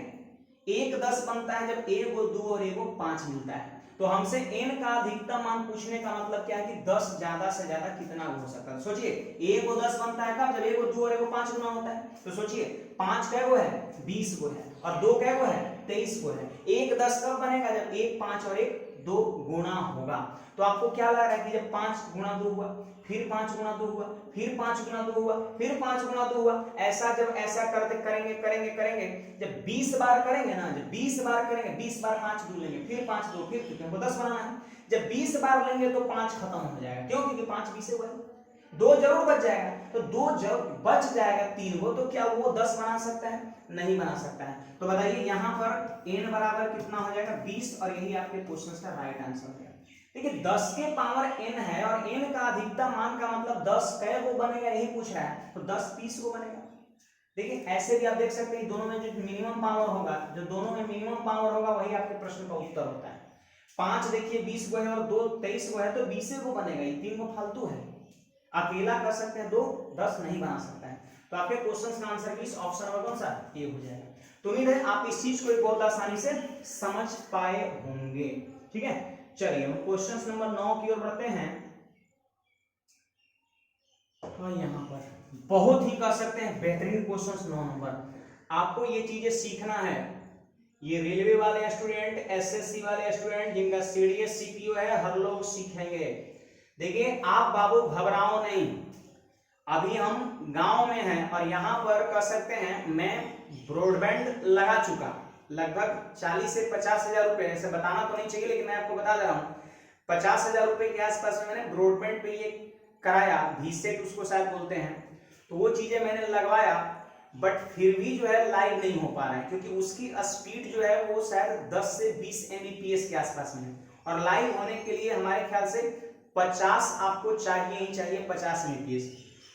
1 10 बनता है जब 1 को 2 और 1 को 5 मिलता है। तो हमसे n का अधिकतम मान पूछने का मतलब क्या है कि 10 ज्यादा से ज्यादा कितना हो सकता है। सोचिए 1 को 10 बनता है कब, जब 1 को 2 और 1 को 5 गुना होता है। तो सोचिए 5 कै गो है 20 गो है, और 2 कै गो है 23 गो है। 1 10 कब बनेगा जब 1 5 और 1 2 गुना होगा। तो आपको क्या लग रहा है कि जब 5 × 2 हुआ, फिर 5 × 2 हुआ, फिर 5 × 2 हुआ, फिर 5 × 2 हुआ, ऐसा जब ऐसा करते करेंगे करेंगे करेंगे, जब 20 बार करेंगे ना, जब 20 बार करेंगे 20 बार 5 2 लेंगे, फिर 5 2, फिर क्योंकि हमको 10 बनाना है। जब 20 बार लेंगे तो 5 खत्म हो जाएगा, क्यों, क्योंकि 5 20 हुआ है, 2 जरूर बच जाएगा। तो 2 जब बच जाएगा 3 वो, तो क्या वो 10 बना सकता है, नहीं बना सकता है। तो बताइए यहाँ पर n बराबर कितना हो जाएगा 20, और यही आपके क्वेश्चन का राइट आंसर है। देखिए 10 के पावर n है और n का अधिकतम मान का मतलब 10 कै गो बनेगा यही पूछ रहा है, तो 10 30 गो बनेगा। देखिए ऐसे भी आप देख सकते हैं दोनों में जो मिनिमम पावर होगा, जो दोनों में मिनिमम पावर होगा वही आपके प्रश्न का उत्तर होता है। 5 देखिए 20 गो है और 2 23 गो है, तो 20 गो बनेगा, ये 3 गो फालतू है। अकेला कर सकते हैं 2, 10 नहीं बना सकता है। तो आपके क्वेश्चन का आंसर भी ऑप्शन नंबर कौन सा ये हो जाएगा। तो उम्मीद है आप इस चीज को बहुत आसानी से समझ पाए होंगे, ठीक है। चलिए हम क्वेश्चन नंबर 9 की ओर बढ़ते हैं। और यहाँ पर बहुत ही कर सकते हैं बेहतरीन क्वेश्चन 9 नंबर। आपको ये चीजें सीखना है, ये रेलवे वाले स्टूडेंट, एसएससी वाले स्टूडेंट, जिनका सीडीएस सीपीओ है, हर लोग सीखेंगे। देखिए आप बाबू घबराओ नहीं, अभी हम गांव में हैं और यहाँ पर कह सकते हैं मैं ब्रॉडबैंड लगा चुका, लगभग 40 से 50 हजार रुपए, ऐसे बताना तो नहीं चाहिए लेकिन मैं आपको बता दे रहा हूँ 50 हजार रुपए के आसपास में मैंने ब्रॉडबैंड पे ये कराया, वीसेट उसको शायद बोलते हैं। तो वो चीजें मैंने लगवाया, बट फिर भी जो है लाइव नहीं हो पा रहा है, क्योंकि उसकी स्पीड जो है वो शायद 10 से 20 Mbps के आसपास में है, और लाइव होने के लिए हमारे ख्याल से 50 आपको चाहिए ही चाहिए, 50 Mbps।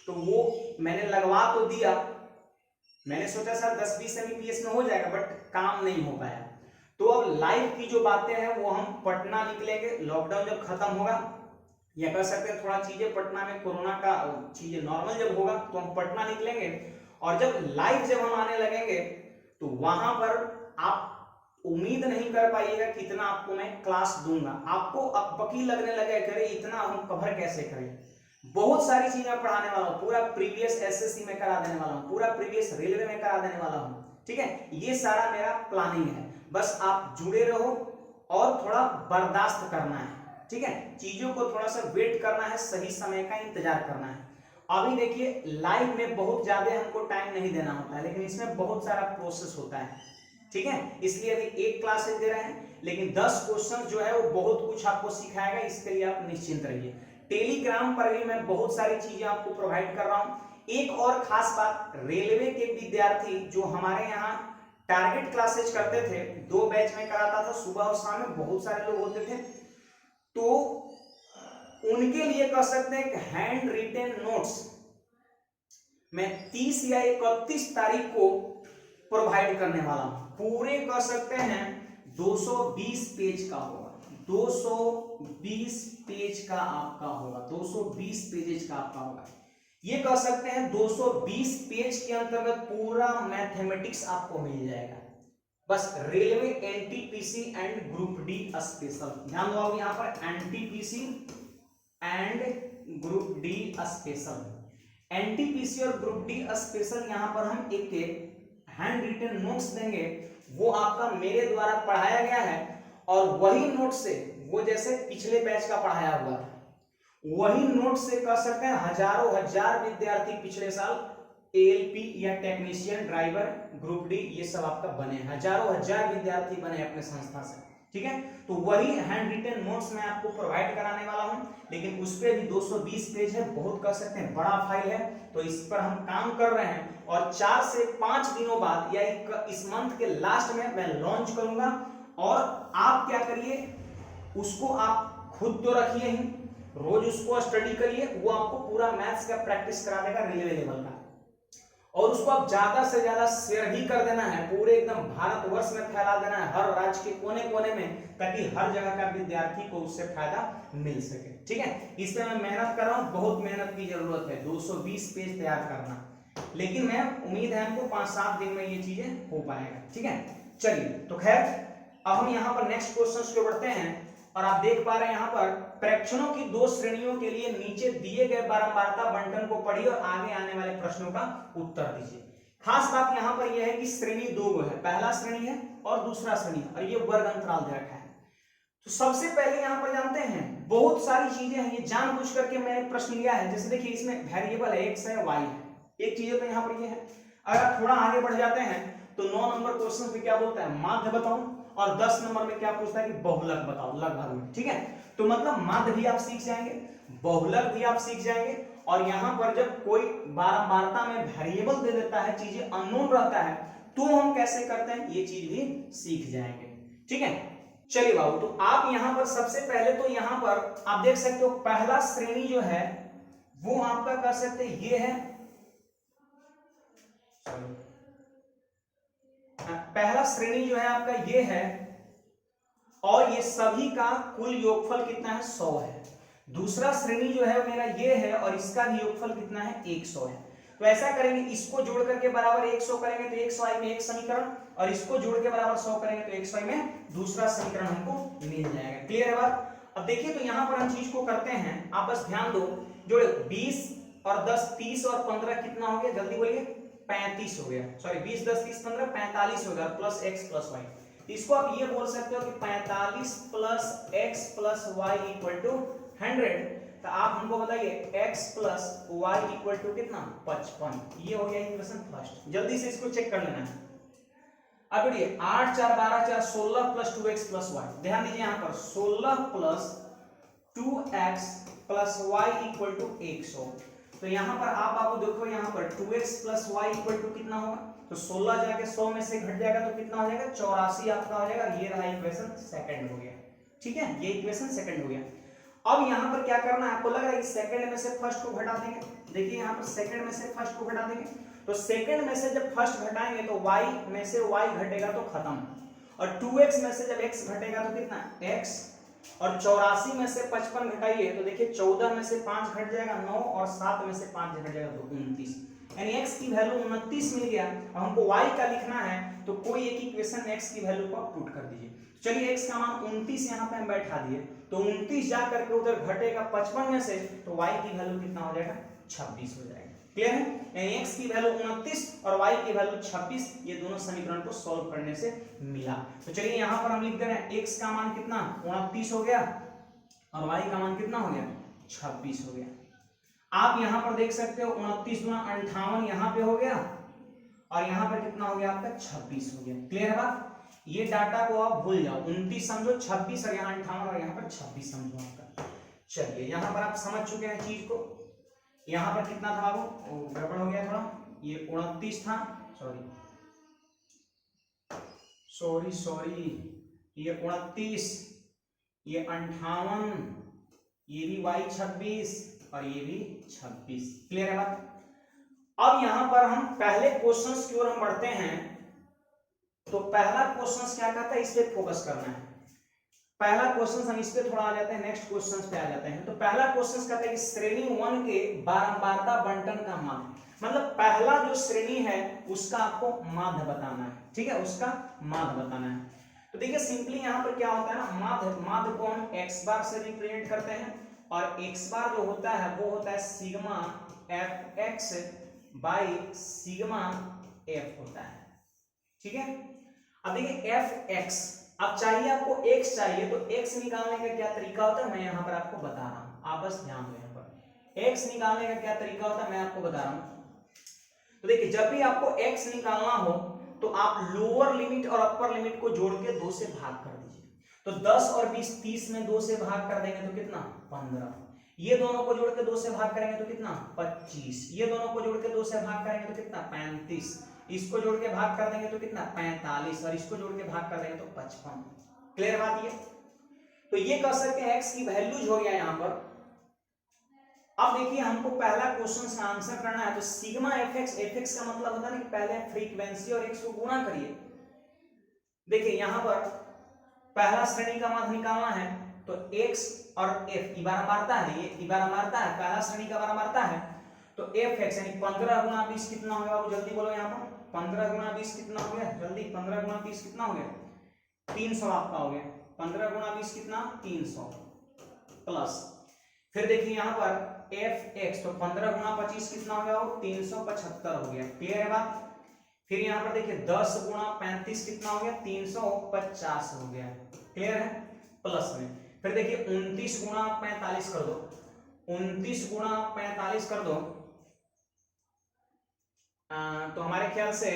तो वो मैंने लगवा तो दिया, मैंने सोचा सर 10-20 Mbps में हो जाएगा, बट काम नहीं हो पाया। तो अब लाइव की जो बातें हैं वो हम पटना निकलेंगे, लॉकडाउन जब खत्म होगा, या कह सकते हैं थोड़ा चीजें पटना में कोरोना का चीजें नॉर्मल जब होगा तो हम पटना निकलेंगे, और जब लाइव जब हम आने लगेंगे तो वहां पर आप उम्मीद नहीं कर पाइएगा कितना आपको मैं क्लास दूंगा, आपको अकबकी लगने लगे, करे इतना हम कवर कैसे करें। बहुत सारी चीजें पढ़ाने वाला हूँ, पूरा प्रीवियस एसएससी में करा देने वाला हूँ, पूरा प्रीवियस रेलवे में करा देने वाला हूँ, ठीक है। ये सारा मेरा प्लानिंग है, बस आप जुड़े रहो और थोड़ा बर्दाश्त करना है, ठीक है। चीजों को थोड़ा सा वेट करना है, सही समय का इंतजार करना है। अभी देखिए लाइव में बहुत ज्यादा हमको टाइम नहीं देना होता है, लेकिन इसमें बहुत सारा प्रोसेस होता है, ठीक है। इसलिए अभी एक क्लासेस दे रहे हैं, लेकिन 10 क्वेश्चन जो है वो बहुत कुछ आपको सिखाएगा, इसके लिए आप निश्चिंत रहिए। टेलीग्राम पर भी मैं बहुत सारी चीजें आपको प्रोवाइड कर रहा हूं। एक और खास बात, रेलवे के विद्यार्थी जो हमारे यहाँ टारगेट क्लासेज करते थे, 2 बैच में कराता था, सुबह और शाम में बहुत सारे लोग होते थे, तो उनके लिए कह सकते हैं हैंड रिटेन नोट्स मैं 30 या 31 तारीख को प्रोवाइड करने वाला हूं। पूरे कह सकते हैं 220 पेज का होगा, 220 पेज का आपका होगा, 220 पेजेज का आपका होगा। ये कह सकते हैं 220 पेज के अंतर्गत पूरा मैथमेटिक्स आपको मिल जाएगा। बस railway NTPC and group D special, ध्यान दो आप यहां पर NTPC and group D special, NTPC और ग्रुप डी स्पेशल यहां पर हम एक हैंड रिटन नोट्स देंगे, वो आपका मेरे द्वारा पढ़ाया गया है, और वही नोट से, वो जैसे पिछले बैच का पढ़ाया हुआ था, वही नोट से कह सकते हैं हजारों हजार विद्यार्थी पिछले साल एएलपी या टेक्नीशियन ड्राइवर ग्रुप डी ये सब आपका बने, हजारों हजार विद्यार्थी बने अपने संस्था से, ठीक है। तो वही हैंड रिटन नोट्स मैं आपको प्रोवाइड कराने वाला हूं, लेकिन उस पे भी 220 पेज है, बहुत कह सकते हैं बड़ा फाइल है, तो इस पर हम काम कर रहे हैं, और 4 से 5 दिनों बाद या इस मंथ के लास्ट में मैं लॉन्च करूंगा। और आप क्या करिए, उसको आप खुद तो रखिए ही, रोज उसको स्टडी करिए, वो आपको पूरा मैथ्स का प्रैक्टिस करा देगा रेलवे लेवल का, और उसको आप ज्यादा से ज्यादा शेयर भी कर देना है, पूरे एकदम भारतवर्ष में फैला देना है, हर राज्य के कोने कोने में, ताकि हर जगह का विद्यार्थी को उससे फायदा मिल सके, ठीक है। इसमें मैं मेहनत कर रहा हूँ, बहुत मेहनत की जरूरत है, 220 पेज तैयार करना, लेकिन मैं उम्मीद है हमको 5-7 दिन में ये चीजें हो पाएगा, ठीक है। चलिए तो खैर अब हम यहाँ पर नेक्स्ट क्वेश्चन पे बढ़ते हैं, और आप देख पा रहे हैं यहाँ पर प्रश्नों की 2 श्रेणियों के लिए नीचे दिए गए बारंबारता बंटन को पढ़िए और आगे आने वाले प्रश्नों का उत्तर दीजिए। खास बात यहाँ पर यह है कि श्रेणी 2 है, पहला श्रेणी है और दूसरा श्रेणी, और ये वर्ग अंतराल दे रखा है। तो सबसे पहले यहाँ पर जानते हैं, बहुत सारी चीजें हैं, ये जानबूझ करके मैंने प्रश्न लिया है, जैसे देखिए इसमें वेरिएबल है, एक्स है, वाई है, एक चीज तो यहाँ पर ये है। अगर आप थोड़ा आगे बढ़ जाते हैं तो 9 नंबर क्वेश्चन पे क्या बोलता है, माध्य बताओ, और 10 नंबर में क्या पूछता है कि बहुलक बताओ, लगभग में, ठीक है। तो मतलब माध्य भी आप सीख जाएंगे, बहुलक भी आप सीख जाएंगे, और यहाँ पर जब कोई बारंबारता में वेरिएबल दे देता है, चीजें अननोन रहता है, तो हम कैसे करते हैं ये चीज भी सीख जाएंगे, ठीक है। चलिए बाबू, तो आप यहाँ पर सबसे पहले तो यहाँ पर आप देख सकते हो पहला श्रेणी जो है वो आपका कर सकते हैं, ये है पहला श्रेणी जो है आपका ये है, और ये सभी का कुल योगफल कितना है, 100 है। दूसरा श्रेणी जो है मेरा ये है, और इसका भी योगफल कितना है, 100 है। तो ऐसा करेंगे, इसको जोड़ करके बराबर 100 करेंगे तो 100i में एक समीकरण, और इसको जोड़ के बराबर 100 करेंगे तो 100i में दूसरा समीकरण हमको मिल जाएगा। क्लियर है बात। अब देखिए तो यहाँ पर हम चीज को करते हैं, आप बस ध्यान दो, जोड़े 20 और 10 30 और 15 कितना हो गया, जल्दी बोलिए, 35 हो गया, सॉरी 20 10 30 15 45 हो गया, प्लस x प्लस वाई। इसको आप ये बोल सकते हो कि 45 plus x plus Y equal to 100। तो आप हमको बताइए x plus Y equal to कितना, 55। ये हो गया इक्वेशन फर्स्ट, जल्दी से इसको चेक कर लेना है। अब देखिए 8 4 12 4 16 प्लस 2x प्लस वाई, ध्यान दीजिए यहाँ पर 16 plus 2x plus Y equal to 100। तो यहाँ पर आप बाबू देखो, यहाँ पर 2x plus Y equal to कितना होगा, तो 16 जाके 100 में से घट जाएगा तो कितना हो जाएगा, 84 आपका हो जाएगा। ये रहा इक्वेशन सेकंड हो गया, ठीक है, ये इक्वेशन सेकंड हो गया। अब यहाँ पर क्या करना है, आपको लग रहा है कि सेकंड में से फर्स्ट को घटा देंगे। देखिए यहाँ पर सेकंड में से फर्स्ट को घटा देंगे, तो सेकंड में से जब फर्स्ट घटाएंगे तो y में से y घटेगा तो खत्म, और 2x में से जब x घटेगा तो कितना x, और 84 में से 55 घटाइए तो देखिए 14 में से 5 घट जाएगा 9, और 7 में से 5 घट जाएगा तो 29, यानी x की वैल्यू 29 मिल गया। अब हमको y का लिखना है तो कोई एक इक्वेशन x की वैल्यू को पुट कर दीजिए। चलिए x का मान 29 यहाँ पे हम बैठा दिए, तो 29 जा करके उधर घटेगा 55 में से, तो y की वैल्यू कितना हो जाएगा 26 हो जाएगा। क्लियर है, यानी x की वैल्यू 29 और y की वैल्यू 26, ये दोनों समीकरण को सॉल्व करने से मिला। तो चलिए यहाँ पर हम लिख दे रहे हैं x का मान कितना 29 हो गया और y का मान कितना हो गया 26 हो गया। आप यहाँ पर देख सकते हो 29 गुना 58 यहाँ पे हो गया, और यहाँ पर कितना हो गया आपका 26 हो गया। क्लियर है बात, ये डाटा को आप भूल जाओ, 29 समझो 26 और यहाँ 58 और यहाँ पर 26 समझो आपका। चलिए यहाँ पर आप समझ चुके हैं चीज को। यहाँ पर कितना था वो गड़बड़ हो गया थोड़ा, ये 29 था, सॉरी ये 29, ये 58, ये भी y 26 और ये भी 26। क्लियर है बात। अब यहां पर हम पहले क्वेश्चंस की ओर हम बढ़ते हैं, तो पहला क्वेश्चन क्या कहता है, इस पे फोकस करना है। पहला क्वेश्चन हम इस पे थोड़ा आ जाते हैं, नेक्स्ट क्वेश्चन पे आ जाते हैं। तो पहला क्वेश्चन कहता है कि श्रेणी 1 के बारंबारता बंटन का माध्य, मतलब पहला जो श्रेणी है उसका आपको माध्य बताना है। ठीक है, उसका माध्य बताना है। तो देखिए सिंपली यहाँ पर क्या होता है ना, माध्य को हम x बार से रिप्रेजेंट करते हैं, और x बार जो होता है वो होता है sigma fx by sigma f होता है। ठीक है, अब देखिए fx, अब चाहिए आपको x चाहिए, तो x निकालने का क्या तरीका होता है मैं यहाँ पर आपको बता रहा हूँ, आप बस ध्यान दो। यहाँ पर x निकालने का क्या तरीका होता है मैं आपको बता रहा हूँ। तो देखिए जब भी आपको x निकालना हो तो आप लोअर लिमिट और अपर लिमिट को जोड़ के 2 से भाग कर दीजिए। तो 10 और 20 30 में 2 से भाग कर देंगे तो कितना 15, ये दोनों को जोड़ के 2 से भाग करेंगे तो कितना 25, ये दोनों को जोड़ के 2 से भाग करेंगे तो कितना 35, इसको जोड़ के भाग कर देंगे तो कितना 45, और इसको जोड़ के भाग कर देंगे तो 55। क्लियर बात ये। तो ये कह सकते हैं x की वैल्यूज हो गया यहाँ पर। अब देखिए हमको पहला क्वेश्चन का आंसर करना है, तो सिग्मा fx, fx का मतलब होता है कि पहले फ्रीक्वेंसी और x को गुणा करिए। देखिए यहाँ पर पहला श्रेणी का मान निकालना है, तो x और f बारंबारता है, ये बारंबारता है, पहला श्रेणी का बारंबारता है, तो fx यानी 15 गुना 20 कितना होगा, आप जल्दी बोलो यहाँ पर 15 गुना 20 कितना हो गया, जल्दी 15 गुना 20 कितना हो गया 300 आपका हो गया। 15 गुना 20 कितना 300 प्लस, फिर देखिए यहाँ पर fx, तो 15 गुना 25 कितना हो गया, वो 375 हो गया। क्लियर है बात। फिर यहाँ पर देखिए 10 गुना 35 कितना हो गया 350 हो गया। क्लियर है, प्लस में फिर देखिए 29 गुना 45 कर दो, 29 गुना 45 कर दो, तो हमारे ख्याल से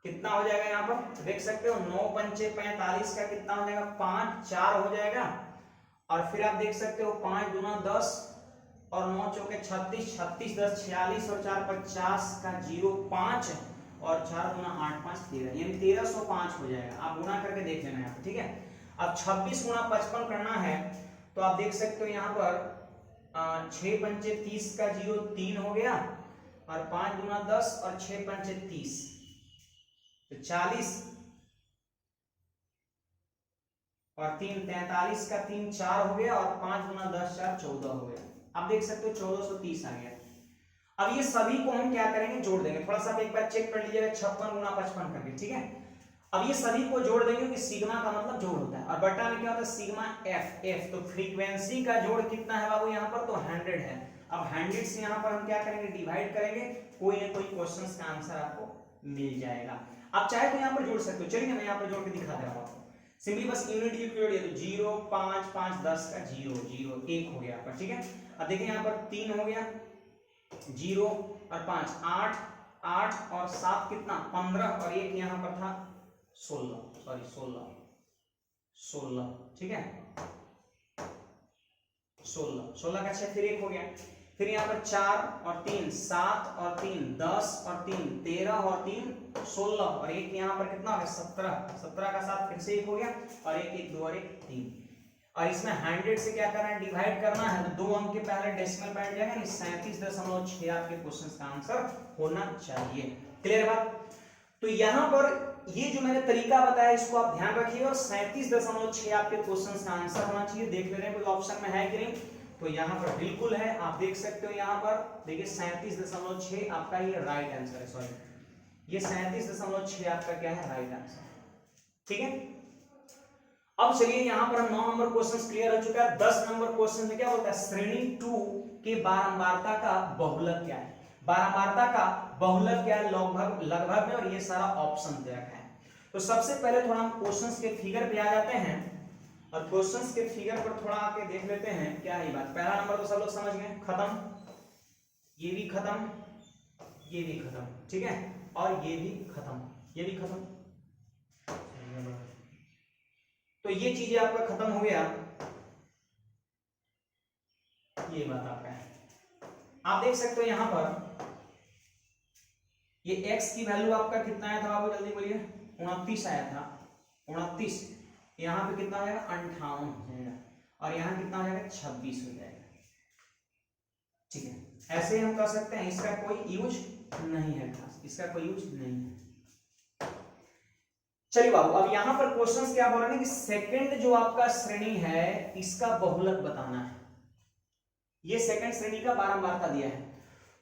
कितना हो जाएगा, यहाँ पर देख सकते हो 9 पंचे 45 का कितना हो जाएगा 5 4 हो जाएगा, और फिर आप देख सकते हो 5 गुना 10 और 9 चौके 36, 36 10 46 और 4 50 का 0 5 और 4 गुना 8 5 13, यानी 1305 हो जाएगा। आप गुना करके देख लेना यहाँ पर। ठीक है, अब 26 गुना 55 करना है, तो आप देख सकते हो यहाँ पर 6 पंचे 30 का 0 3 हो गया, और 5 गुना 10 और 6 पंचे 30 तो 40, और 3 43 का 3 4 हो गया, और 5 गुना 10 4 14 हो गया। आप देख सकते हो 1430 आ गया। अब ये सभी को हम क्या करेंगे जोड़ देंगे, थोड़ा सा एक बार चेक कर लीजिएगा 56 गुना 55 करके। ठीक है, अब ये सभी को जोड़ देंगे कि सिग्मा का मतलब जोड़ होता है, और बटा में क्या होता है सिग्मा f, तो फ्रीक्वेंसी का जोड़ कितना है बाबू यहाँ पर, तो 100 है। अब 100 से यहाँ पर हम क्या करेंगे डिवाइड करेंगे, कोई ना कोई क्वेश्चन का आंसर आपको मिल जाएगा। आप चाहे तो यहाँ पर जोड़ सकते हो, चलिए मैं यहाँ पर जोड़ के दिखा दे रहा हूँ आपको। सिंपली बस यूनिट की जोड़िए, तो 0 5 5 10 का 0 0 1 हो गया आपका। ठीक है, अब देखिए यहाँ पर 3 हो गया, 0 और 5 8 8 और 7 कितना 15, और एक यहाँ पर था 16। ठीक है, 16 का 6 फिर 1 हो गया, फिर यहाँ पर 4 और 3 7 और 3 10 और 3 13 और 3 16, और एक यहाँ पर कितना हो गया 17 का 7 फिर से 1 हो गया, और 1 1 2 और 1 3। और इसमें 100 से क्या करना है, डिवाइड करना है, तो 2 अंक के पहले डेसिमल बैठ जाएगा, 37.6 आपके क्वेश्चन का आंसर होना चाहिए। क्लियर बात? तो यहां पर ये जो मैंने तरीका बताया इसको आप ध्यान रखिए, और 37.6 आपके क्वेश्चन का आंसर होना चाहिए। देख ले रहे हैं कोई ऑप्शन में है कि नहीं, तो यहाँ पर बिल्कुल है, आप देख सकते हो। यहाँ पर देखिए 37.6 आपका ये राइट आंसर है, सॉरी ये 37.6 आपका क्या है, राइट आंसर। ठीक है, अब चलिए यहाँ पर हम 9 नंबर क्वेश्चन क्लियर हो चुका है। 10 नंबर क्वेश्चन में क्या होता है, श्रेणी 2 के बारंबारता का बहुलक क्या है। बारंबारता का बहुलक क्या है, लगभग लगभग में, और ये सारा ऑप्शन दे रखा है। तो सबसे पहले थोड़ा हम क्वेश्चंस के फिगर पे आ जाते हैं, और क्वेश्चंस के फिगर पर थोड़ा आके देख लेते हैं क्या है ये बात। पहला नंबर तो सब लोग समझ गए, खत्म, ये भी खत्म, ये भी खत्म, ठीक है, और ये भी खत्म, ये भी खत्म। तो ये चीजें आपका खत्म हो गया, ये बात आपका है। आप देख सकते हो यहाँ पर ये x की वैल्यू आपका कितना आया था बाबू, जल्दी बोलिए, 29 आया था, 29। यहाँ पे कितना हो जाएगा, 58 हो जाएगा, और यहाँ कितना हो जाएगा, 26 हो जाएगा। ठीक है, ऐसे हम कर सकते हैं, इसका कोई यूज नहीं है खास, इसका कोई यूज नहीं है। चलिए बाबू, अब यहाँ पर क्वेश्चंस क्या बोल रहे हैं कि सेकंड जो आपका श्रेणी है इसका बहुलक बताना है। ये सेकंड श्रेणी का बारंबारता दिया है,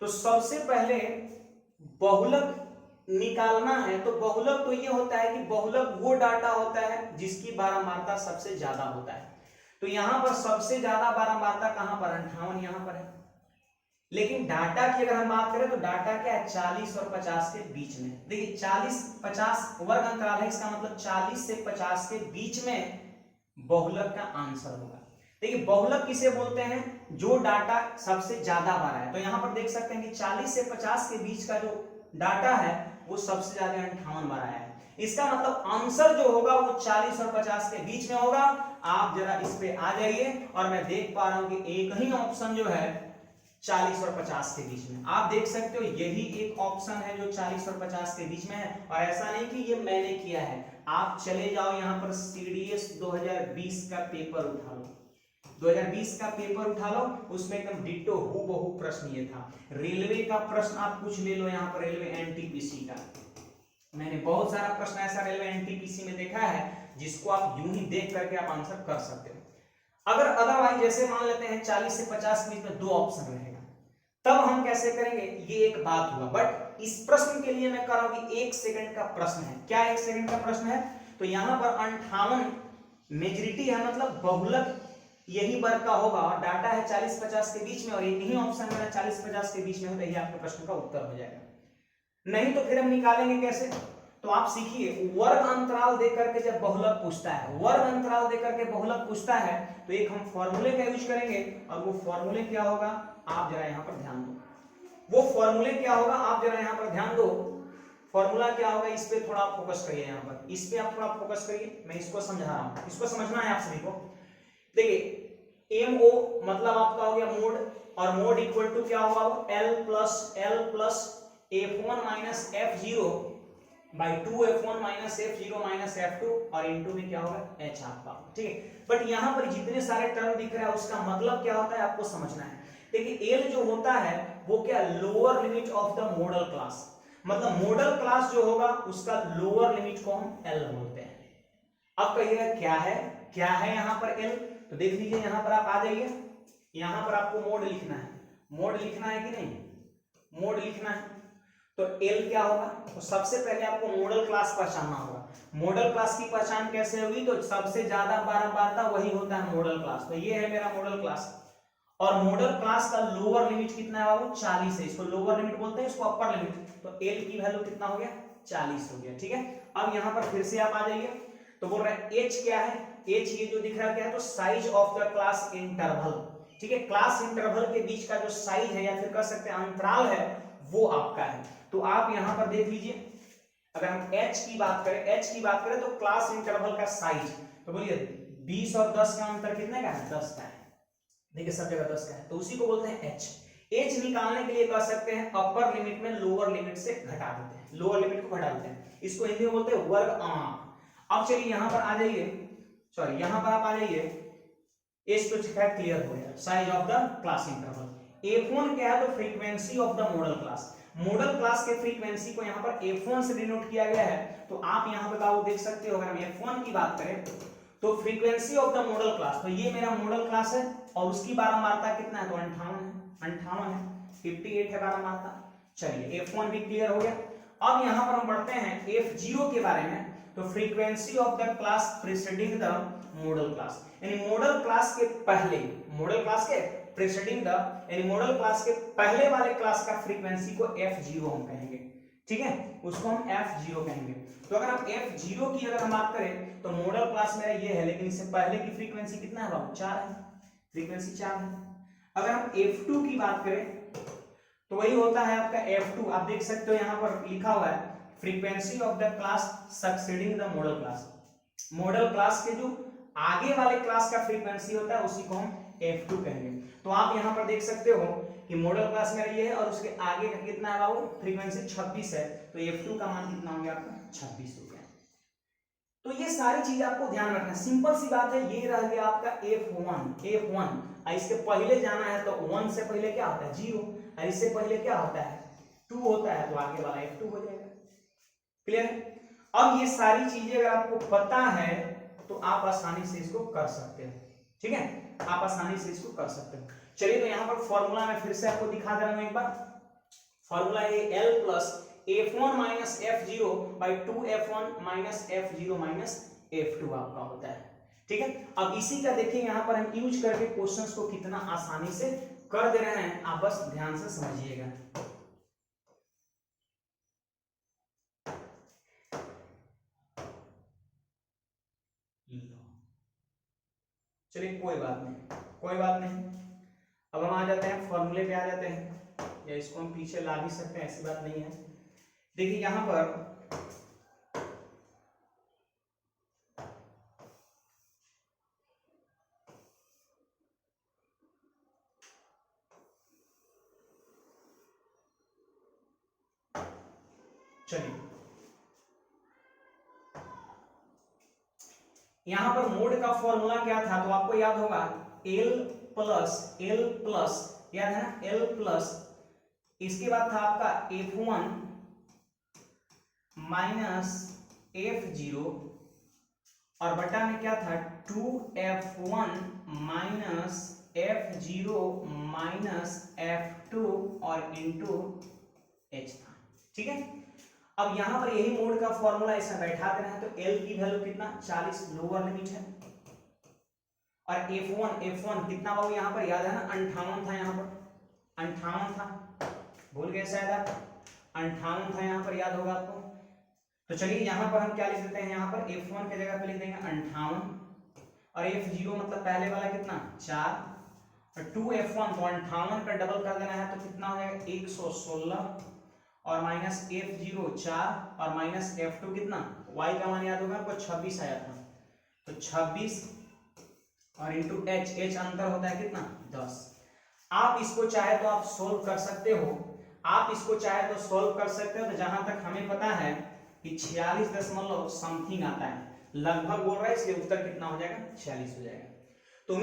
तो सबसे पहले बहुलक निकालना है। तो बहुलक तो ये होता है कि बहुलक वो डाटा होता है जिसकी बारंबारता सबसे ज्यादा होता है। तो यहां पर सबसे ज्यादा बारंबारता कहां पर, 58 यहां पर है। लेकिन डाटा की अगर हम बात करें तो डाटा क्या है, 40 और 50 के बीच में। देखिए 40-50 वर्ग अंतराल है, इसका मतलब 40 से 50 के बीच में बहुलक का आंसर होगा। देखिए बहुलक किसे बोलते हैं, जो डाटा सबसे ज्यादा बार है। तो यहां पर देख सकते हैं कि 40 से 50 के बीच का जो डाटा है वो सबसे ज्यादा 58 बार आया है। इसका मतलब आंसर जो होगा वो 40 और 50 के बीच में होगा। आप जरा इस पे आ जाइए, और मैं देख पा रहा हूं कि एक ही ऑप्शन जो है 40 और 50 के बीच में, आप देख सकते हो यही एक ऑप्शन है जो 40 और 50 के बीच में है। और ऐसा नहीं कि ये मैंने किया है, आप चले जाओ यहाँ पर CDS 2020 का पेपर उठा लो, 2020 का पेपर उठा लो, उसमें एकदम डिट्टो हूबहू प्रश्न ये था। रेलवे का प्रश्न आप कुछ ले लो, यहाँ पर रेलवे NTPC का, मैंने बहुत सारा प्रश्न ऐसा रेलवे NTPC में देखा है जिसको आप यूं ही देख करके आप आंसर कर सकते हो। अगर अदरवाइज जैसे मान लेते हैं 40 से 50 के बीच में 2 ऑप्शन रहेगा, तब हम कैसे करेंगे, ये एक बात हुआ। बट इस प्रश्न के लिए मैं कह रहा हूं कि 1 सेकंड का प्रश्न है। क्या 1 सेकंड का प्रश्न है, तो यहां पर 58 मेजॉरिटी है, मतलब बहुलक यही वर्ग का होगा, और डाटा है 40-50 के बीच में, और यही ऑप्शन मेरा 40-50 के बीच में हो, तो यही आपके प्रश्न का उत्तर हो जाएगा। नहीं तो फिर हम निकालेंगे कैसे, तो आप सीखिए, वर्ग अंतराल देकर के जब बहुलक पूछता है, वर्ग अंतराल देकर के बहुलक पूछता है, तो एक हम फॉर्मूले का यूज करेंगे, और वो फॉर्मूले क्या होगा आप जरा यहाँ पर ध्यान दो। वो फॉर्मूले क्या होगा आप जरा यहाँ पर ध्यान दो, फॉर्मूला क्या होगा, इस पे थोड़ा फोकस करिए, यहाँ पर इस पे आप थोड़ा फोकस करिए, मैं इसको समझा रहा हूँ, इसको समझना है आप सभी को। देखिए MO मतलब आपका हो गया मोड, और मोड इक्वल टू क्या होगा, L plus F1 minus F0 by 2 F1 minus F0 minus F2, और इनटू में क्या होगा H आपका, ठीक है। बट यहाँ पर जितने सारे टर्म दिख रहा है उसका मतलब क्या होता है आपको समझना है। देखिए L जो होता है वो क्या, lower limit of the model class, मतलब मॉडल क्लास जो होगा उसका लोअर लिमिट को हम L बोलते हैं। अब कहिएगा क्या है यहाँ पर L, तो देख लीजिए यहाँ पर आप आ जाइए, यहाँ पर आपको मोड लिखना है, मोड लिखना है कि नहीं, मोड लिखना है, तो L क्या होगा, तो सबसे पहले आपको मॉडल क्लास पहचानना होगा। मॉडल क्लास की पहचान कैसे होगी, तो सबसे ज्यादा बारंबारता वही होता है मॉडल क्लास, तो ये है मेरा मॉडल क्लास, और मॉडल क्लास का लोअर लिमिट कितना है बाबू, 40 है, इसको लोअर लिमिट बोलते हैं, इसको अपर लिमिट, तो L की वैल्यू कितना हो गया, 40 हो गया, ठीक है। अब यहाँ पर फिर से आप आ जाइए, तो बोल रहे हैं H क्या है, H ये जो दिख रहा क्या है, तो size of the class interval, ठीक है, क्लास इंटरवल के बीच का जो साइज है या फिर कह सकते हैं अंतराल है वो आपका है। तो आप यहां पर देख लीजिए, अगर हम H की बात करें तो क्लास इंटरवल का साइज, तो बोलिए 20 और 10 का अंतर कितने का है, 10 का है, देखिए सब जगह 10 का है, तो उसी को बोलते हैं H। H निकालने के लिए कह सकते हैं अपर लिमिट में लोअर लिमिट से घटा देते हैं, लोअर लिमिट को घटा देते हैं, इसको हिंदी में बोलते हैं वर्ग आंक। अब चलिए यहां पर आ जाइए, सॉरी यहां पर आप आ जाइए, इस तो क्लियर हो गया। Size of the class interval, f1 क्या है तो frequency of the model class. Model class के फ्रीक्वेंसी को यहाँ पर f1 से डिनोट किया गया है। तो आप यहाँ पे बाबू देख सकते हो, अगर हम f1 की बात करें तो frequency of the model class, तो ये मेरा मॉडल क्लास है और उसकी बारंबारता कितना है तो 58 है, 58 है बारंबारता। चलिए f1 भी क्लियर हो गया। अब यहाँ पर हम बढ़ते हैं f0 के बारे में। तो frequency of the class preceding the model class, यानी मॉडल क्लास के पहले, मॉडल क्लास के प्रीसीडिंग द, यानी मॉडल क्लास के पहले वाले क्लास का फ्रीक्वेंसी को f0 हम कहेंगे, ठीक है, उसको हम f0 कहेंगे। तो अगर हम f0 की अगर हम बात करें तो मॉडल क्लास मेरा ये है, लेकिन इससे पहले की फ्रीक्वेंसी कितना है बाबू, 4 है, फ्रीक्वेंसी 4 है। अगर हम f2 की बात करें तो वही होता है आपका f2, आप देख सकते हो यहाँ पर लिखा हुआ है frequency of the class succeeding the model class. Model class के जो आगे वाले क्लास का फ्रीक्वेंसी होता है उसी को हम f2 कहेंगे। तो आप यहाँ पर देख सकते हो कि मॉडल क्लास मेरा ये है और उसके आगे का कितना है बाबू, फ्रीक्वेंसी 26 है, तो f2 का मान कितना हो गया आपका 26 हो गया। तो ये सारी चीज आपको ध्यान रखना, सिंपल सी बात है। ये रह गया आपका f1, इसके पहले जाना है तो 1 से पहले क्या होता है 0, और इससे पहले क्या होता है 2 होता है, तो आगे वाला f2 हो जाएगा। क्लियर है? अब ये सारी चीजें अगर आपको पता है तो आप आसानी से इसको कर सकते हो, ठीक है, आप आसानी से इसको कर सकते हो। चलिए तो यहाँ पर फॉर्मूला में फिर से आपको दिखा दे रहा हूं एक बार। फॉर्मूला है L plus f1 minus f0 by 2f1 minus f0 minus f2 आपका होता है, ठीक है। अब इसी का देखिए यहाँ पर हम यूज करके क्वेश्चंस को कितना आसानी से कर दे रहे हैं, आप बस ध्यान से समझिएगा। चलिए कोई बात नहीं, कोई बात नहीं। अब हम आ जाते हैं फॉर्मूले पे आ जाते हैं, या इसको हम पीछे ला भी सकते हैं, ऐसी बात नहीं है। देखिए यहां पर चलिए यहां पर मोड का फॉर्मूला क्या था तो आपको याद होगा L प्लस याद है ना, L प्लस, इसके बाद था आपका f1 माइनस f0 और बटा में क्या था 2f1 minus f0 minus f2 और इंटू h था, ठीक है। अब यहां पर यही मोड का फॉर्मूला ऐसा बैठा देना है, तो L की वैल्यू कितना 40 लोअर लिमिट है, और f1 कितना बाबू यहाँ पर याद है ना 58 था, यहाँ पर 58 था, भूल गए शायद आप, 58 था यहाँ पर, याद होगा आपको। तो चलिए यहाँ पर हम क्या लिख देते हैं, यहाँ पर f1 की जगह पे लिख देंगे 58 और f0 मतलब पहले वाला कितना 4 और 2f1 तो 58 का डबल कर देना है तो कितना हो जाएगा 116 और माइनस f0 4 और माइनस f2 कितना, y का मान याद होगा आपको 26 आया था, तो 26 और इंटू h अंतर होता है कितना 10। आप इसको चाहे तो आप सोल्व कर सकते हो, आप इसको चाहे तो सोल्व कर सकते हो। तो जहां तक हमें पता है कि 46 दशमलव समथिंग आता है, लगभग बोल रहा है, इसलिए उत्तर कितना हो जाएगा 46 हो जाएगा। तो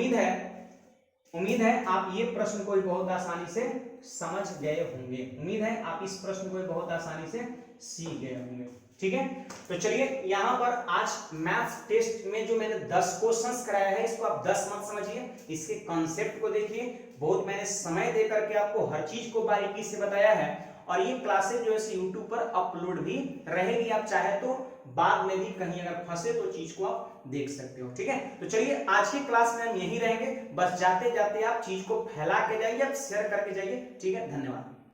उम्मीद है आप ये प्रश्न को बहुत आसानी से समझ गए होंगे, उम्मीद है आप इस प्रश्न को बहुत आसानी से सीख गए होंगे, ठीक है। तो चलिए यहाँ पर आज मैथ्स टेस्ट में जो मैंने 10 क्वेश्चंस कराया है, इसको आप 10 मत समझिए, इसके कॉन्सेप्ट को देखिए। बहुत मैंने समय दे करके आपको हर चीज को बारीकी से बताया है, और ये क्लासेस जो है YouTube पर अपलोड भी रहेगी, आप चाहे तो बाद में भी कहीं अगर फंसे तो चीज को आप देख सकते हो, ठीक है। तो चलिए आज की क्लास में हम यहीं रहेंगे, बस जाते जाते आप चीज को फैला के जाइए, आप शेयर करके जाइए, ठीक है। धन्यवाद।